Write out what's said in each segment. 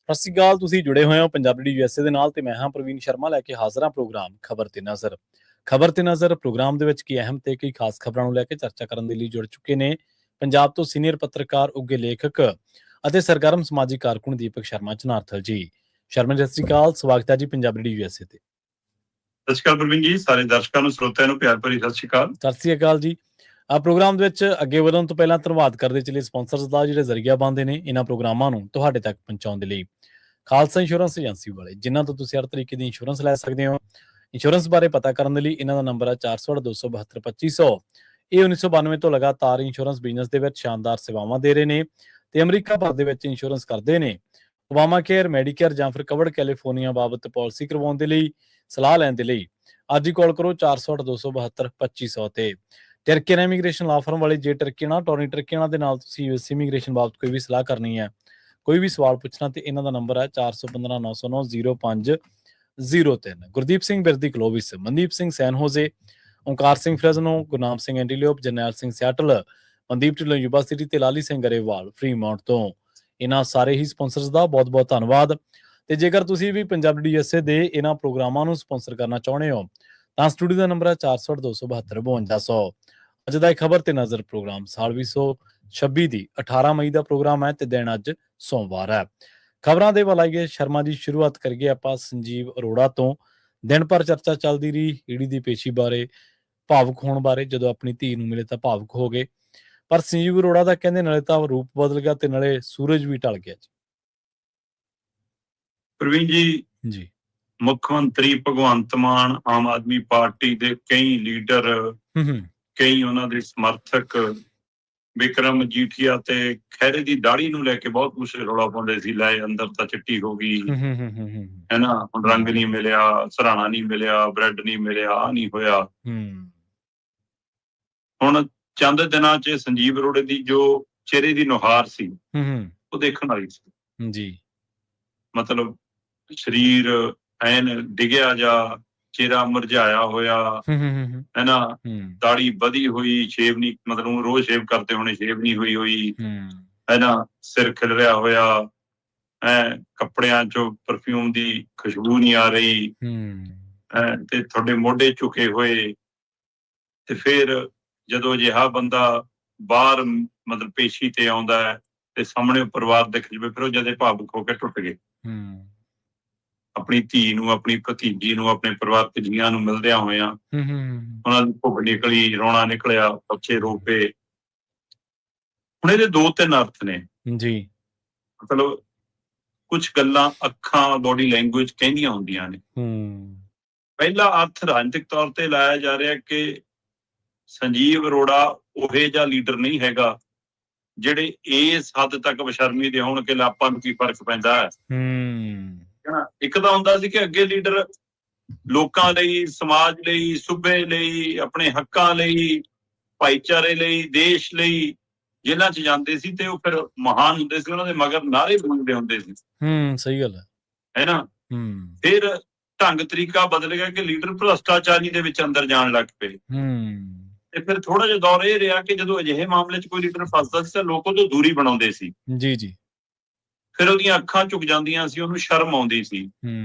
ਸਤਿ ਸ਼੍ਰੀ ਅਕਾਲ। ਤੁਸੀਂ ਜੁੜੇ ਹੋਏ ਹੋ ਪੰਜਾਬੀ USA ਦੇ ਨਾਲ ਤੇ ਮੈਂ ਹਾਂ ਪ੍ਰਵੀਨ ਸ਼ਰਮਾ ਲੈ ਕੇ ਹਾਜ਼ਰ ਹਾਂ ਪ੍ਰੋਗਰਾਮ ਖਬਰ ਤੇ ਨਜ਼ਰ। ਖਬਰ ਤੇ ਨਜ਼ਰ ਪ੍ਰੋਗਰਾਮ ਦੇ ਵਿੱਚ ਕੀ ਅਹਿਮ ਤੇ ਕਈ ਖਾਸ ਖਬਰਾਂ ਨੂੰ ਲੈ ਕੇ ਚਰਚਾ ਕਰਨ ਦੇ ਲਈ ਜੁੜ ਚੁੱਕੇ ਨੇ ਪੰਜਾਬ ਤੋਂ ਸੀਨੀਅਰ ਪੱਤਰਕਾਰ ਉੱਘੇ ਲੇਖਕ ਅਤੇ ਸਰਗਰਮ ਸਮਾਜਿਕ ਕਾਰਕੁਨ ਦੀਪਕ ਸ਼ਰਮਾ ਚਨਾਰਥਲ ਜੀ। ਸ਼ਰਮਾ ਜੀ, ਸਤਿ ਸ਼੍ਰੀ ਅਕਾਲ। ਸਵਾਗਤ ਹੈ ਜੀ ਪੰਜਾਬੀ USA ਤੇ। ਸਤਿ ਸ਼੍ਰੀ ਅਕਾਲ ਪ੍ਰਵੀਨ ਜੀ, ਸਾਰੇ ਦਰਸ਼ਕਾਂ ਨੂੰ ਸਰੋਤਿਆਂ ਨੂੰ ਪਿਆਰ ਭਰੀ ਸਤਿ ਸ਼੍ਰੀ ਅਕਾਲ। ਸਤਿ ਸ਼੍ਰੀ ਅਕਾਲ ਜੀ। ਪ੍ਰੋਗਰਾਮ ਦੇ ਵਿੱਚ ਅੱਗੇ ਵਧਣ ਤੋਂ ਪਹਿਲਾਂ ਧੰਨਵਾਦ ਕਰਦੇ ਚਲੇ ਸਪਾਂਸਰਸ ਦਾ ਜਿਹੜੇ ਜ਼ਰੀਆ ਬਣਦੇ ਨੇ ਇਹਨਾਂ ਪ੍ਰੋਗਰਾਮਾਂ ਨੂੰ ਤੁਹਾਡੇ ਤੱਕ ਪਹੁੰਚਾਉਣ ਦੇ ਲਈ। ਖਾਲਸਾ ਇੰਸ਼ੋਰੈਂਸ ਏਜੰਸੀ ਵਾਲੇ, ਜਿਨ੍ਹਾਂ ਤੋਂ ਤੁਸੀਂ ਹਰ ਤਰੀਕੇ ਦੀ ਇੰਸ਼ੋਰੈਂਸ ਲੈ ਸਕਦੇ ਹੋ। ਇੰਸ਼ੋਰੈਂਸ ਬਾਰੇ ਪਤਾ ਕਰਨ ਦੇ ਲਈ ਇਹਨਾਂ ਦਾ ਨੰਬਰ ਹੈ 408-272-2500। ਇਹ 1992 ਤੋਂ ਲਗਾਤਾਰ ਇੰਸ਼ੋਰੈਂਸ ਬਿਜ਼ਨਸ ਦੇ ਵਿੱਚ ਸ਼ਾਨਦਾਰ ਸੇਵਾਵਾਂ ਦੇ ਰਹੇ ਨੇ ਤੇ ਅਮਰੀਕਾ ਭਰ ਦੇ ਵਿੱਚ ਇੰਸ਼ੋਰੈਂਸ ਕਰਦੇ ਨੇ। ਓਬਾਮਾ ਕੇਅਰ, ਮੈਡੀਕੇਅਰ ਜਾਂ ਫਿਰ ਕਵਰਡ ਕੈਲੀਫੋਰਨੀਆ ਬਾਬਤ ਪਾਲਿਸੀ ਕਰਵਾਉਣ ਦੇ ਲਈ, ਸਲਾਹ ਲੈਣ ਦੇ ਲਈ ਅੱਜ ਹੀ ਕਾਲ ਕਰੋ 408-272-2500 ਤੇ। ਟਰਕੀਅਨ ਇਮੀਗ੍ਰੇਸ਼ਨ ਲਾ ਫਰਮ ਵਾਲੇ, ਜੇ ਟਰਕੀਅਨਾਂ ਟੋਨੀ ਟਰਕੀਅਨਾਂ ਦੇ ਨਾਲ ਤੁਸੀਂ US ਇਮੀਗ੍ਰੇਸ਼ਨ ਬਾਬਤ ਕੋਈ ਵੀ ਸਲਾਹ ਕਰਨੀ ਹੈ, ਕੋਈ ਵੀ ਸਵਾਲ ਪੁੱਛਣਾ ਤੇ ਇਹਨਾਂ ਦਾ ਨੰਬਰ ਹੈ 4159090503। Gurdeep Singh Birdi Clovis, Mandeep Singh San Jose, Onkar Singh Fresno, Gurnam Singh Antelope, Jarnail Singh Seattle, Mandeep Dhillon Yuba City ਤੇ ਲਾਲੀ ਸਿੰਘ ਗਰੇਵਾਲ ਫਰੀਮਾਉਂਟ ਤੋਂ। ਇਹਨਾਂ ਸਾਰੇ ਹੀ ਸਪਾਂਸਰਸ ਦਾ ਬਹੁਤ ਬਹੁਤ ਧੰਨਵਾਦ। ਤੇ ਜੇਕਰ ਤੁਸੀਂ ਵੀ ਪੰਜਾਬੀ USA ਦੇ ਇਹਨਾਂ ਪ੍ਰੋਗਰਾਮਾਂ ਨੂੰ ਸਪਾਂਸਰ ਕਰਨਾ ਚਾਹੁੰਦੇ ਹੋ ਤਾਂ ਸਟੂਡੀਓ ਦਾ ਨੰਬਰ ਹੈ 408-272-5200। ਅੱਜ ਦਾ ਇਹ ਖਬਰ ਤੇ ਨਜ਼ਰ ਪ੍ਰੋਗਰਾਮ ਸਾਲ 2026 ਦੀ 18 ਮਈ ਦਾ ਪ੍ਰੋਗਰਾਮ ਹੈ ਤੇ ਦਿਨ ਅੱਜ ਸੋਮਵਾਰ ਹੈ। ਖਬਰਾਂ ਦੇ ਵੱਲ ਆਈਏ, ਸ਼ਰਮਾ ਜੀ ਸ਼ੁਰੂਆਤ ਕਰੀਏ ਆਪਾਂ ਸੰਜੀਵ ਅਰੋੜਾ ਤੋਂ। ਦਿਨ ਭਰ ਚਰਚਾ ਚੱਲਦੀ ਰਹੀ ਈਡੀ ਦੀ ਪੇਸ਼ੀ ਬਾਰੇ, ਭਾਵੁਕ ਹੋਣ ਬਾਰੇ। ਜਦੋਂ ਆਪਣੀ ਧੀ ਨੂੰ ਮਿਲੇ ਤਾਂ ਭਾਵੁਕ ਹੋ ਗਏ, ਪਰ ਸੰਜੀਵ ਅਰੋੜਾ ਦਾ ਕਹਿੰਦੇ ਨਾਲੇ ਤਾਂ ਰੂਪ ਬਦਲ ਗਿਆ ਤੇ ਨਾਲੇ ਸੂਰਜ ਵੀ ਢਲ ਗਿਆ ਜੀ। ਪ੍ਰਵੀਨ ਜੀ, ਮੁੱਖ ਮੰਤਰੀ ਭਗਵੰਤ ਮਾਨ, ਆਮ ਆਦਮੀ ਪਾਰਟੀ ਦੇ ਕਈ ਲੀਡਰ, ਕਈ ਉਹਨਾਂ ਦੇ ਸਮਰਥਕ ਵਿਕਰਮ ਮਜੀਠੀਆ ਤੇ ਖਹਿਰੇ ਦੀ ਦਾੜੀ ਨੂੰ ਲੈ ਕੇ ਬਹੁਤ ਕੁਛ ਰੌਲਾ ਪਾਉਂਦੇ ਸੀ। ਲੈ ਅੰਦਰ ਤਾਂ ਚਿੱਟੀ ਹੋ ਗਈ ਹੈ ਨਾ, ਹੁਣ ਰੰਗ ਨਹੀਂ ਮਿਲਿਆ, ਸਰਾਣਾ ਨਹੀਂ ਮਿਲਿਆ, ਬ੍ਰੈਡ ਨਹੀਂ ਮਿਲਿਆ, ਆਹ ਨਹੀਂ ਹੋਇਆ। ਹੁਣ ਚੰਦ ਦਿਨਾਂ 'ਚ ਸੰਜੀਵ ਅਰੋੜੇ ਦੀ ਜੋ ਚਿਹਰੇ ਦੀ ਨੁਹਾਰ ਸੀ ਉਹ ਦੇਖਣ ਵਾਲੀ ਸੀ ਜੀ। ਮਤਲਬ ਸਰੀਰ ਐਨ ਡਿੱਗਿਆ ਜਾ, ਚਿਹਰਾ ਮੁਰਝਾਇਆ ਹੋਇਆ ਹੈ ਨਾ, ਦਾੜੀ ਵਧੀ ਹੋਈ, ਸ਼ੇਵ ਨਹੀਂ, ਮਤਲਬ ਰੋਜ਼ ਸ਼ੇਵ ਕਰਦੇ ਹੋਣੇ, ਸ਼ੇਵ ਨਹੀਂ ਹੋਈ ਹੈ ਨਾ, ਸਿਰ ਖਿਲ ਰਿਹਾ ਹੋਇਆ, ਕੱਪੜਿਆਂ ਚੋਂ ਪਰਫਿਊਮ ਦੀ ਖੁਸ਼ਬੂ ਨਹੀਂ ਆ ਰਹੀ ਤੇ ਤੁਹਾਡੇ ਮੋਢੇ ਝੁਕੇ ਹੋਏ। ਤੇ ਫਿਰ ਜਦੋਂ ਅਜਿਹਾ ਬੰਦਾ ਬਾਹਰ ਮਤਲਬ ਪੇਸ਼ੀ ਤੇ ਆਉਂਦਾ ਹੈ ਤੇ ਸਾਹਮਣੇ ਪਰਿਵਾਰ ਦਿਖ ਜਾਵੇ, ਫਿਰ ਉਹ ਜਦੇ ਭਾਵੁਕ ਹੋ ਕੇ ਟੁੱਟ ਗਏ। ਆਪਣੀ ਧੀ ਨੂੰ, ਆਪਣੀ ਭਤੀਜੀ ਨੂੰ, ਆਪਣੇ ਪਰਿਵਾਰਕ ਜੀਆਂ ਨੂੰ ਮਿਲਦਿਆਂ ਹੋਇਆਂ ਉਹਨਾਂ ਦੀ ਭੁੱਖ ਨਿਕਲੀ, ਰੋਣਾ ਨਿਕਲਿਆ, ਬੱਚੇ ਰੋ ਪਏ। ਹੁਣ ਇਹਦੇ ਦੋ ਤਿੰਨ ਅਰਥ ਨੇ ਜੀ। ਮਤਲਬ ਕੁਛ ਗੱਲਾਂ ਅੱਖਾਂ, ਬੋਡੀ ਲੈਂਗੁਏਜ ਕਹਿੰਦੀਆਂ ਹੁੰਦੀਆਂ ਨੇ। ਪਹਿਲਾ ਅਰਥ ਰਾਜਨੀਤਿਕ ਤੌਰ ਤੇ ਲਾਇਆ ਜਾ ਰਿਹਾ ਕਿ ਸੰਜੀਵ ਅਰੋੜਾ ਉਹੇ ਜਿਹਾ ਲੀਡਰ ਨਹੀਂ ਹੈਗਾ ਜਿਹੜੇ ਇਸ ਹੱਦ ਤੱਕ ਬਸ਼ਰਮੀ ਦੇ ਹੋਣ ਕਿ ਆਪਾਂ ਨੂੰ ਕੀ ਫਰਕ ਪੈਂਦਾ ਹੈ। ਇੱਕ ਤਾਂ ਹੁੰਦਾ ਸੀ ਕਿ ਅੱਗੇ ਲੀਡਰ ਲੋਕਾਂ ਲਈ, ਸਮਾਜ ਲਈ, ਸੂਬੇ ਲਈ, ਆਪਣੇ ਹੱਕਾਂ ਲਈ, ਭਾਈਚਾਰੇ ਲਈ, ਦੇਸ਼ ਲਈ ਜੇਲ੍ਹਾਂ 'ਚ ਜਾਂਦੇ ਸੀ ਤੇ ਉਹ ਫਿਰ ਮਹਾਨ ਹੁੰਦੇ ਸੀ, ਉਹਨਾਂ ਦੇ ਮਗਰ ਨਾਅਰੇ ਬੁਣਦੇ ਹੁੰਦੇ ਸੀ। ਸਹੀ ਗੱਲ ਹੈ ਨਾ। ਫਿਰ ਢੰਗ ਤਰੀਕਾ ਬਦਲ ਗਿਆ ਕਿ ਲੀਡਰ ਭ੍ਰਸ਼ਟਾਚਾਰੀ ਦੇ ਵਿੱਚ ਅੰਦਰ ਜਾਣ ਲੱਗ ਪਏ ਤੇ ਫਿਰ ਥੋੜਾ ਜਿਹਾ ਦੌਰ ਇਹ ਰਿਹਾ ਕਿ ਜਦੋਂ ਅਜਿਹੇ ਮਾਮਲੇ 'ਚ ਕੋਈ ਲੀਡਰ ਫਸਦਾ ਸੀ ਤਾਂ ਲੋਕ ਉਹਤੋਂ ਦੂਰੀ ਬਣਾਉਂਦੇ ਸੀ ਜੀ। ਫਿਰ ਉਹਦੀਆਂ ਅੱਖਾਂ ਝੁਕ ਜਾਂਦੀਆਂ ਸੀ, ਉਹਨੂੰ ਸ਼ਰਮ ਆਉਂਦੀ ਸੀ।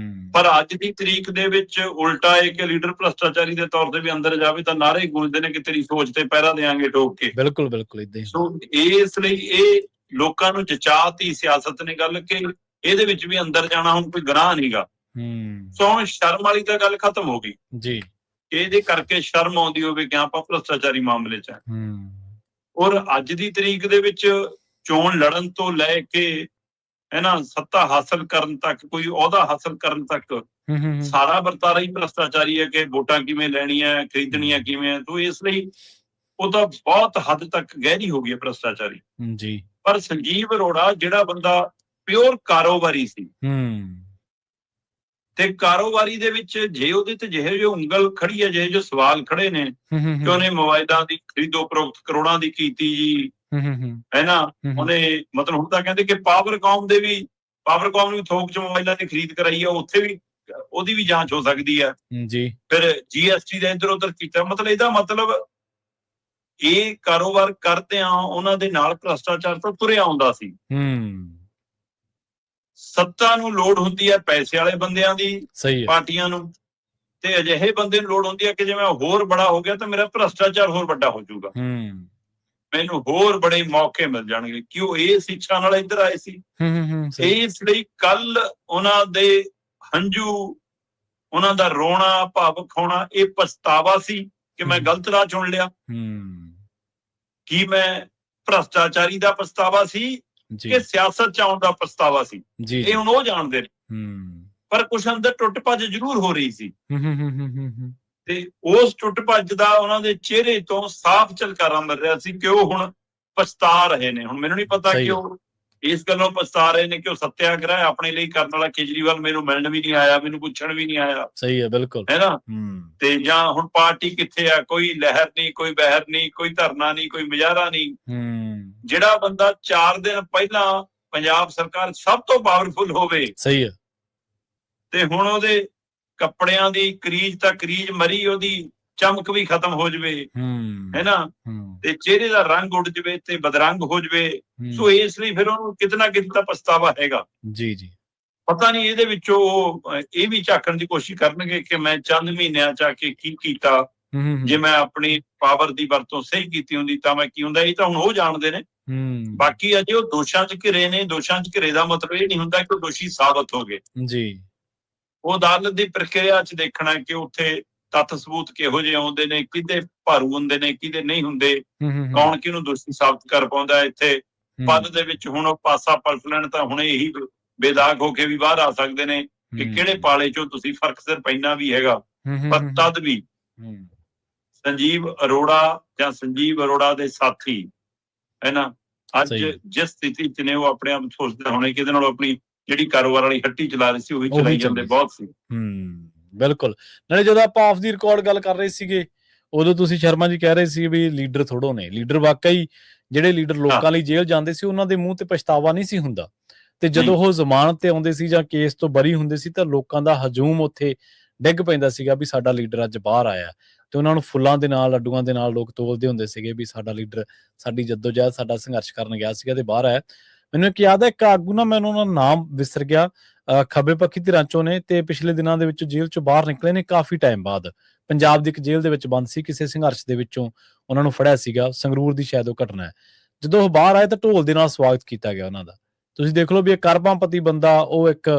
ਪਰ ਅੱਜ ਦੀ ਤਰੀਕ ਦੇ ਵਿੱਚ ਉਲਟਾ ਇਹ ਕਿ ਲੀਡਰ ਭ੍ਰਸ਼ਟਾਚਾਰੀ ਦੇ ਤੌਰ ਤੇ ਵੀ ਅੰਦਰ ਜਾਵੇ ਤਾਂ ਨਾਅਰੇ ਗੂੰਜਦੇ ਨੇ ਕਿ ਤੇਰੀ ਸੋਚ ਤੇ ਪਹਿਰਾ ਦੇਾਂਗੇ ਠੋਕ ਕੇ। ਬਿਲਕੁਲ ਏਦਾਂ ਹੀ। ਸੋ ਇਸ ਲਈ ਇਹ ਲੋਕਾਂ ਨੂੰ ਜਚਾਤੀ ਸਿਆਸਤ ਨੇ ਗੱਲ ਕਿ ਇਹਦੇ ਵਿੱਚ ਵੀ ਅੰਦਰ ਜਾਣਾ ਹੁਣ ਕੋਈ ਗੁਨਾਹ ਨਹੀਂਗਾ। ਸੋ ਸ਼ਰਮ ਵਾਲੀ ਤਾਂ ਗੱਲ ਖਤਮ ਹੋ ਗਈ ਜੀ। ਇਹਦੇ ਕਰਕੇ ਸ਼ਰਮ ਆਉਂਦੀ ਹੋਵੇ ਕਿ ਆਪਾਂ ਭ੍ਰਸ਼ਟਾਚਾਰੀ ਮਾਮਲੇ 'ਚ ਔਰ ਅੱਜ ਦੀ ਤਰੀਕ ਦੇ ਵਿੱਚ ਚੋਣ ਲੜਨ ਤੋਂ ਲੈ ਕੇ ਹੈ ਨਾ, ਸੱਤਾ ਹਾਸਲ ਕਰਨ ਤੱਕ, ਕੋਈ ਅਹੁਦਾ ਹਾਸਲ ਕਰਨ ਤੱਕ ਸਾਰਾ ਵਰਤਾਰਾ ਹੀ ਭ੍ਰਸ਼ਟਾਚਾਰੀ ਹੈ ਕਿ ਵੋਟਾਂ ਕਿਵੇਂ ਲੈਣੀਆਂ, ਖਰੀਦਣੀਆਂ ਕਿਵੇਂ। ਤੋਂ ਇਸ ਲਈ ਉਹ ਤਾਂ ਬਹੁਤ ਹੱਦ ਤੱਕ ਗਹਿਰੀ ਹੋ ਗਈ ਹੈ ਭ੍ਰਸ਼ਟਾਚਾਰੀ ਜੀ। ਪਰ ਸੰਜੀਵ ਅਰੋੜਾ ਜਿਹੜਾ ਬੰਦਾ ਪਿਓਰ ਕਾਰੋਬਾਰੀ ਸੀ ਤੇ ਕਾਰੋਬਾਰੀ ਦੇ ਵਿੱਚ ਜੇ ਉਹਦੇ ਤੇ ਜਿਹੇ ਜਿਹੇ ਉਂਗਲ ਖੜੀ ਹੈ, ਜਿਹੇ ਜਿਹੇ ਸਵਾਲ ਖੜੇ ਨੇ ਕਿ ਉਹਨੇ ਮੋਬਾਈਲਾਂ ਦੀ ਖਰੀਦੋ ਫਰੋਖਤ ਕਰੋੜਾਂ ਦੀ ਕੀਤੀ ਜੀ ਹੈ ਨਾ, ਉਹਨੇ ਮਤਲਬ ਹੁਣ ਤਾਂ ਕਹਿੰਦੇ ਕਿ ਪਾਵਰਕਾਮ ਨੂੰ ਵੀ ਥੋਕ 'ਚ ਮੋਬਾਈਲਾਂ ਦੀ ਖਰੀਦ ਕਰਾਈ ਆ, ਉੱਥੇ ਵੀ ਉਹਦੀ ਵੀ ਜਾਂਚ ਹੋ ਸਕਦੀ ਹੈ ਜੀ। ਫਿਰ GST ਦਾ ਇੱਧਰ ਉੱਧਰ ਕੀਤਾ। ਮਤਲਬ ਇਹਦਾ ਮਤਲਬ ਇਹ ਕਾਰੋਬਾਰ ਕਰਦਿਆਂ ਉਹਨਾਂ ਦੇ ਨਾਲ ਭ੍ਰਸ਼ਟਾਚਾਰ ਤਾਂ ਤੁਰਿਆ ਆਉਂਦਾ ਸੀ। ਸੱਤਾ ਨੂੰ ਲੋੜ ਹੁੰਦੀ ਹੈ ਪੈਸੇ ਵਾਲੇ ਬੰਦਿਆਂ ਦੀ, ਸਹੀ ਹੈ, ਪਾਰਟੀਆਂ ਨੂੰ, ਤੇ ਅਜਿਹੇ ਬੰਦੇ ਨੂੰ ਲੋੜ ਹੁੰਦੀ ਹੈ ਕਿ ਜੇ ਮੈਂ ਹੋਰ ਬੜਾ ਹੋ ਗਿਆ ਤਾਂ ਮੇਰਾ ਭ੍ਰਸ਼ਟਾਚਾਰ ਹੋਰ ਵੱਡਾ ਹੋ ਜਾਊਗਾ, ਮੈਨੂੰ ਹੋਰ ਬੜੇ ਮੌਕੇ ਮਿਲ ਜਾਣਗੇ। ਕਿਉਂ ਇਸ ਇੱਛਾ ਨਾਲ ਇੱਧਰ ਆਏ ਸੀ। ਇਸ ਲਈ ਕੱਲ ਉਹਨਾਂ ਦੇ ਹੰਝੂ, ਉਹਨਾਂ ਦਾ ਰੋਣਾ, ਭਾਵੁਕ ਹੋਣਾ, ਇਹ ਪਛਤਾਵਾ ਸੀ ਕਿ ਮੈਂ ਗਲਤ ਰਾਹ ਚੁਣ ਲਿਆ। ਕੀ ਮੈਂ ਭ੍ਰਸ਼ਟਾਚਾਰੀ ਦਾ ਪਛਤਾਵਾ ਸੀ ਕਿ ਸਿਆਸਤ ਚ ਆਉਣ ਦਾ ਪਛਤਾਵਾ ਸੀ? ਇਹ ਹੁਣ ਉਹ ਜਾਣਦੇ ਨੇ। ਪਰ ਕੁਛ ਅੰਦਰ ਟੁੱਟ ਭੱਜ ਜ਼ਰੂਰ ਹੋ ਰਹੀ ਸੀ, ਤੇ ਉਸ ਟੁੱਟ ਭੱਜ ਦਾ ਉਹਨਾਂ ਦੇ ਚਿਹਰੇ ਤੋਂ ਸਾਫ਼ ਝਲਕਾਰਾ ਮਿਲ ਰਿਹਾ ਸੀ ਕਿ ਉਹ ਹੁਣ ਪਛਤਾ ਰਹੇ ਨੇ। ਹੁਣ ਮੈਨੂੰ ਨਹੀਂ ਪਤਾ ਕਿ ਉਹ ਇਸ ਗੱਲੋਂ ਪਛਤਾ ਰਹੇ ਨੇ ਕਿ ਉਹ ਸੱਤਿਆਗ੍ਰਹਿ ਆਪਣੇ ਲਈ ਕਰਨ ਵਾਲਾ ਕੇਜਰੀਵਾਲ ਮੈਨੂੰ ਮਿਲਣ ਵੀ ਨਹੀਂ ਆਇਆ, ਮੈਨੂੰ ਪੁੱਛਣ ਵੀ ਨਹੀਂ ਆਇਆ। ਸਹੀ ਹੈ, ਬਿਲਕੁਲ, ਹੈ ਨਾ। ਤੇ ਜਾਂ ਹੁਣ ਪਾਰਟੀ ਕਿੱਥੇ ਆ, ਕੋਈ ਲਹਿਰ ਨਹੀਂ, ਕੋਈ ਬਹਿਰ ਨਹੀਂ, ਕੋਈ ਧਰਨਾ ਨਹੀਂ, ਕੋਈ ਮੁਜ਼ਾਹਰਾ ਨਹੀਂ। ਜਿਹੜਾ ਬੰਦਾ 4 ਦਿਨ ਪਹਿਲਾਂ ਪੰਜਾਬ ਸਰਕਾਰ ਸਭ ਤੋਂ ਪਾਵਰਫੁਲ ਹੋਵੇ, ਸਹੀ ਹੈ, ਤੇ ਹੁਣ ਉਹਦੇ ਕੱਪੜਿਆਂ ਦੀ ਕਰੀਜ਼ ਤਾਂ ਕਰੀਜ਼ ਮਰੀ, ਉਹਦੀ ਚਮਕ ਵੀ ਖਤਮ ਹੋ ਜਵੇ, ਹੈ ਨਾ, ਤੇ ਚਿਹਰੇ ਦਾ ਰੰਗ ਉੱਡ ਜਵੇ ਤੇ ਬਦਰੰਗ ਹੋ ਜਵੇ। ਸੋ ਇਸ ਲਈ ਫਿਰ ਉਹਨੂੰ ਕਿਤਨਾ ਕਿਤੇ ਪਛਤਾਵਾ ਹੈਗਾ। ਜੀ ਜੀ, ਪਤਾ ਨਹੀਂ ਇਹਦੇ ਵਿੱਚੋਂ ਉਹ ਇਹ ਵੀ ਝਾਕਣ ਦੀ ਕੋਸ਼ਿਸ਼ ਕਰਨਗੇ ਕਿ ਮੈਂ ਚੰਦ ਮਹੀਨਿਆਂ ਚ ਆ ਕੇ ਕੀ ਕੀਤਾ, ਜੇ ਮੈਂ ਆਪਣੀ ਪਾਵਰ ਦੀ ਵਰਤੋਂ ਸਹੀ ਕੀਤੀ ਹੁੰਦੀ ਤਾਂ ਮੈਂ ਕੀ ਹੁੰਦਾ। ਇਹ ਤਾਂ ਹੁਣ ਉਹ ਜਾਣਦੇ ਨੇ। ਬਾਕੀ ਅਜੇ ਉਹ ਦੋਸ਼ਾਂ ਚ ਘਿਰੇ ਨੇ। ਦੋਸ਼ਾਂ ਚ ਘਿਰੇ ਦਾ ਮਤਲਬ ਇਹ ਨਹੀਂ ਹੁੰਦਾ ਕਿ ਉਹ ਦੋਸ਼ੀ ਸਾਬਤ ਹੋ ਗਏ ਜੀ। ਉਹ ਅਦਾਲਤ ਦੀ ਪ੍ਰਕਿਰਿਆ ਚ ਦੇਖਣਾ ਕਿ ਉੱਥੇ ਤੱਥ ਸਬੂਤ ਕਿਹੋ ਜਿਹੇ ਆਉਂਦੇ ਨੇ, ਕਿਹਦੇ ਭਾਰੂ ਹੁੰਦੇ ਨੇ, ਕਿਹਦੇ ਨਹੀਂ ਹੁੰਦੇ, ਕੌਣ ਕਿਹਨੂੰ ਦੋਸ਼ੀ ਸਾਬਤ ਕਰ ਪਾਉਂਦਾ। ਇੱਥੇ ਪਦ ਦੇ ਵਿੱਚ ਹੁਣ ਉਹ ਪਾਸਾ ਪਲਟ ਲੈਣ ਤਾਂ ਹੁਣ ਇਹੀ ਬੇਦਾਗ ਹੋ ਕੇ ਵੀ ਬਾਹਰ ਆ ਸਕਦੇ ਨੇ ਕਿ ਕਿਹੜੇ ਪਾਲੇ ਚੋਂ ਤੁਸੀਂ ਫਰਕ ਸਿਰ ਪੈਣਾ ਵੀ ਹੈਗਾ। ਪਰ ਤਦ ਵੀ ਸੰਜੀਵ ਅਰੋੜਾ ਜਾਂ ਸੰਜੀਵ ਅਰੋੜਾ ਦੇ ਸਾਥੀ, ਹੈ ਨਾ, ਅੱਜ ਜਿਸ ਸਥਿਤੀ ਚ ਨੇ ਉਹ ਆਪਣੇ ਆਪ ਸੋਚਦੇ ਹੋਣੇ ਕਿ ਇਹਦੇ ਨਾਲ ਆਪਣੀ ਜਿਹੜੀ ਕਾਰੋਬਾਰ ਵਾਲੀ ਹੱਟੀ ਚਲਾ ਰਹੀ ਸੀ ਉਹੀ ਚਲਾਈ ਜਾਂਦੇ ਬਹੁਤ ਸੀ। ਬਿਲਕੁਲ। ਨਾਲੇ ਜਦੋਂ ਆਪਾਂ ਆਫ ਦੀ ਰਿਕਾਰਡ ਗੱਲ ਕਰ ਰਹੇ ਸੀਗੇ, ਉਦੋਂ ਤੁਸੀਂ ਸ਼ਰਮਾ ਜੀ ਕਹਿ ਰਹੇ ਸੀ ਵੀ ਲੀਡਰ ਥੋੜੋ ਨੇ। ਲੀਡਰ ਵਾਕਈ ਜਿਹੜੇ ਲੀਡਰ ਲੋਕਾਂ ਲਈ ਜੇਲ੍ਹ ਜਾਂਦੇ ਸੀ ਉਹਨਾਂ ਦੇ ਮੂੰਹ ਤੇ ਪਛਤਾਵਾ ਨਹੀਂ ਸੀ ਹੁੰਦਾ, ਤੇ ਜਦੋਂ ਉਹ ਜ਼ਮਾਨਤ ਤੇ ਆਉਂਦੇ ਸੀ ਜਾਂ ਕੇਸ ਤੋਂ ਬਰੀ ਹੁੰਦੇ ਸੀ ਤਾਂ ਲੋਕਾਂ ਦਾ ਹਜੂਮ ਉੱਥੇ ਡਿੱਗ ਪੈਂਦਾ ਸੀਗਾ ਵੀ ਸਾਡਾ ਲੀਡਰ ਅੱਜ ਬਾਹਰ ਆਇਆ, ਤੇ ਉਹਨਾਂ ਨੂੰ ਫੁੱਲਾਂ ਦੇ ਨਾਲ, ਲੱਡੂਆਂ ਦੇ ਨਾਲ ਲੋਕ ਤੋਲਦੇ ਹੁੰਦੇ ਸੀਗੇ ਵੀ ਸਾਡਾ ਲੀਡਰ ਸਾਡੀ ਜੱਦੋਜਹਿਦ, ਸਾਡਾ ਸੰਘਰਸ਼ ਕਰਨ ਗਿਆ ਸੀਗਾ ਤੇ ਬਾਹਰ ਆਇਆ। ਮੈਨੂੰ ਇੱਕ ਯਾਦ ਹੈ, ਇੱਕ ਆਗੂ ਨਾ, ਮੈਨੂੰ ਉਹਨਾਂ ਦਾ ਨਾਮ ਵਿਸਰ ਗਿਆ, ਖੱਬੇ ਪੱਖੀ ਧਿਰਾਂ ਚੋਂ ਨੇ, ਤੇ ਪਿਛਲੇ ਦਿਨਾਂ ਦੇ ਵਿੱਚ ਜੇਲ੍ਹ ਚੋਂ ਬਾਹਰ ਨਿਕਲੇ ਨੇ ਕਾਫੀ ਟਾਈਮ ਬਾਅਦ। ਪੰਜਾਬ ਦੀ ਇੱਕ ਜੇਲ੍ਹ ਦੇ ਵਿੱਚ ਬੰਦ ਸੀ, ਕਿਸੇ ਸੰਘਰਸ਼ ਦੇ ਵਿੱਚੋਂ ਉਹਨਾਂ ਨੂੰ ਫੜਿਆ ਸੀਗਾ, ਸੰਗਰੂਰ ਦੀ ਸ਼ਾਇਦ ਉਹ ਘਟਨਾ ਹੈ। ਜਦੋਂ ਉਹ ਬਾਹਰ ਆਏ ਤਾਂ ਢੋਲ ਦੇ ਨਾਲ ਸਵਾਗਤ ਕੀਤਾ ਗਿਆ ਉਹਨਾਂ ਦਾ। ਤੁਸੀਂ ਦੇਖ ਲਓ ਵੀ ਇੱਕ ਕਰਮਾਪਤੀ ਬੰਦਾ, ਉਹ ਇੱਕ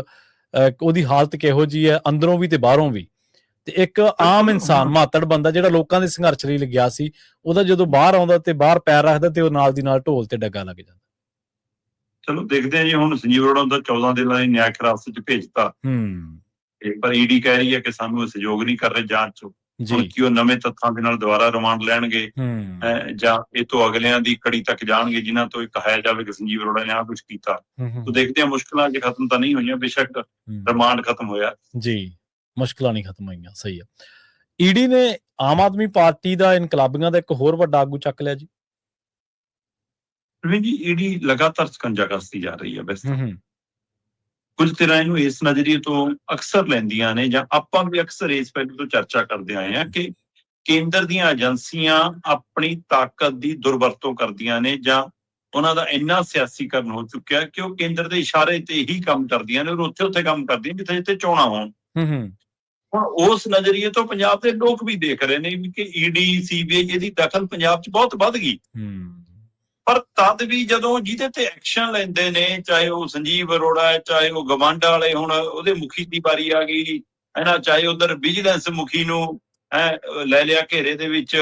ਉਹਦੀ ਹਾਲਤ ਕਿਹੋ ਜਿਹੀ ਹੈ ਅੰਦਰੋਂ ਵੀ ਤੇ ਬਾਹਰੋਂ ਵੀ, ਤੇ ਇੱਕ ਆਮ ਇਨਸਾਨ, ਮਾਤੜ ਬੰਦਾ ਜਿਹੜਾ ਲੋਕਾਂ ਦੇ ਸੰਘਰਸ਼ ਲਈ ਲੱਗਿਆ ਸੀ, ਉਹਦਾ ਜਦੋਂ ਬਾਹਰ ਆਉਂਦਾ ਤੇ ਬਾਹਰ ਪੈਰ ਰੱਖਦਾ ਤੇ ਉਹ ਨਾਲ ਦੀ ਨਾਲ ਢੋਲ ਤੇ ਡੱਗਾ ਲੱਗ ਜਾਂਦਾ। ਚਲੋ ਦੇਖਦੇ ਹਾਂ ਜੀ। ਹੁਣ ਸੰਜੀਵ ਅਰੋੜਾ ਦਾ 14 ਦਿਨਾਂ ਦੀ ਨਿਆਂ ਹਿਰਾਸਤ ਚ ਭੇਜਤਾ, ਪਰ ਈਡੀ ਕਹਿ ਰਹੀ ਹੈ ਕਿ ਸਾਨੂੰ ਸਹਿਯੋਗ ਨਹੀਂ ਕਰ ਰਹੇ ਜਾਂਚ ਚ। ਹੁਣ ਕੀ ਉਹ ਨਵੇਂ ਤੱਥਾਂ ਦੇ ਨਾਲ ਦੁਬਾਰਾ ਰਿਮਾਂਡ ਲੈਣਗੇ ਜਾਂ ਇਹ ਤੋਂ ਅਗਲਿਆਂ ਦੀ ਕੜੀ ਤੱਕ ਜਾਣਗੇ ਜਿਨ੍ਹਾਂ ਤੋਂ ਇਹ ਕਹਾਇਆ ਜਾਵੇ ਕਿ ਸੰਜੀਵ ਅਰੋੜਾ ਨੇ ਆਹ ਕੁਛ ਕੀਤਾ। ਤਾਂ ਦੇਖਦੇ ਹਾਂ। ਮੁਸ਼ਕਲਾਂ ਅਜੇ ਖਤਮ ਤਾਂ ਨਹੀਂ ਹੋਈਆਂ, ਬੇਸ਼ੱਕ ਰਿਮਾਂਡ ਖਤਮ ਹੋਇਆ ਜੀ, ਮੁਸ਼ਕਲਾਂ ਨਹੀਂ ਖਤਮ ਹੋਈਆਂ। ਸਹੀ ਹੈ। ਈਡੀ ਨੇ ਆਮ ਆਦਮੀ ਪਾਰਟੀ ਦਾ ਇਨਕਲਾਬੀਆਂ ਦਾ ਇੱਕ ਹੋਰ ਵੱਡਾ ਆਗੂ ਚੱਕ ਲਿਆ ਜੀ। ਜੀ ਈਡੀ ਲਗਾਤਾਰ ਸਕੰਜਾ ਕੱਸਦੀ ਜਾ ਰਹੀ ਹੈ। ਵੈਸੇ ਕੁਝ ਤਰ੍ਹਾਂ ਇਹਨੂੰ ਇਸ ਨਜ਼ਰੀਏ ਤੋਂ ਅਕਸਰ ਲੈਂਦੀਆਂ ਨੇ, ਜਾਂ ਆਪਾਂ ਵੀ ਅਕਸਰ ਇਸ ਪਹਿਲੂ ਤੋਂ ਚਰਚਾ ਕਰਦੇ ਆਏ ਹਾਂ ਕਿ ਕੇਂਦਰ ਦੀਆਂ ਏਜੰਸੀਆਂ ਆਪਣੀ ਤਾਕਤ ਦੀ ਦੁਰਵਰਤੋਂ ਕਰਦੀਆਂ ਨੇ, ਜਾਂ ਉਹਨਾਂ ਦਾ ਇੰਨਾ ਸਿਆਸੀਕਰਨ ਹੋ ਚੁੱਕਿਆ ਕਿ ਉਹ ਕੇਂਦਰ ਦੇ ਇਸ਼ਾਰੇ ਤੇ ਹੀ ਕੰਮ ਕਰਦੀਆਂ ਨੇ ਔਰ ਉੱਥੇ ਕੰਮ ਕਰਦੀਆਂ ਜਿੱਥੇ ਜਿੱਥੇ ਚੋਣਾਂ ਹੋਣ। ਹੁਣ ਉਸ ਨਜ਼ਰੀਏ ਤੋਂ ਪੰਜਾਬ ਦੇ ਲੋਕ ਵੀ ਦੇਖ ਰਹੇ ਨੇ ਕਿ ਈਡੀ, ਸੀਬੀਆਈ ਇਹਦੀ ਦਖਲ ਪੰਜਾਬ 'ਚ ਬਹੁਤ ਵੱਧ ਗਈ। ਪਰ ਤਦ ਵੀ ਜਦੋਂ ਜਿਹਦੇ ਤੇ ਐਕਸ਼ਨ ਲੈਂਦੇ ਨੇ, ਚਾਹੇ ਉਹ ਸੰਜੀਵ ਅਰੋੜਾ ਹੈ, ਚਾਹੇ ਉਹ ਗਵਾਂਡਾ ਵਾਲੇ, ਹੁਣ ਉਹਦੇ ਮੁਖੀ ਦੀ ਵਾਰੀ ਆ ਗਈ ਹੈ ਨਾ, ਚਾਹੇ ਉਧਰ ਵਿਜੀਲੈਂਸ ਮੁਖੀ ਨੂੰ ਲੈ ਲਿਆ ਘੇਰੇ ਦੇ ਵਿੱਚ,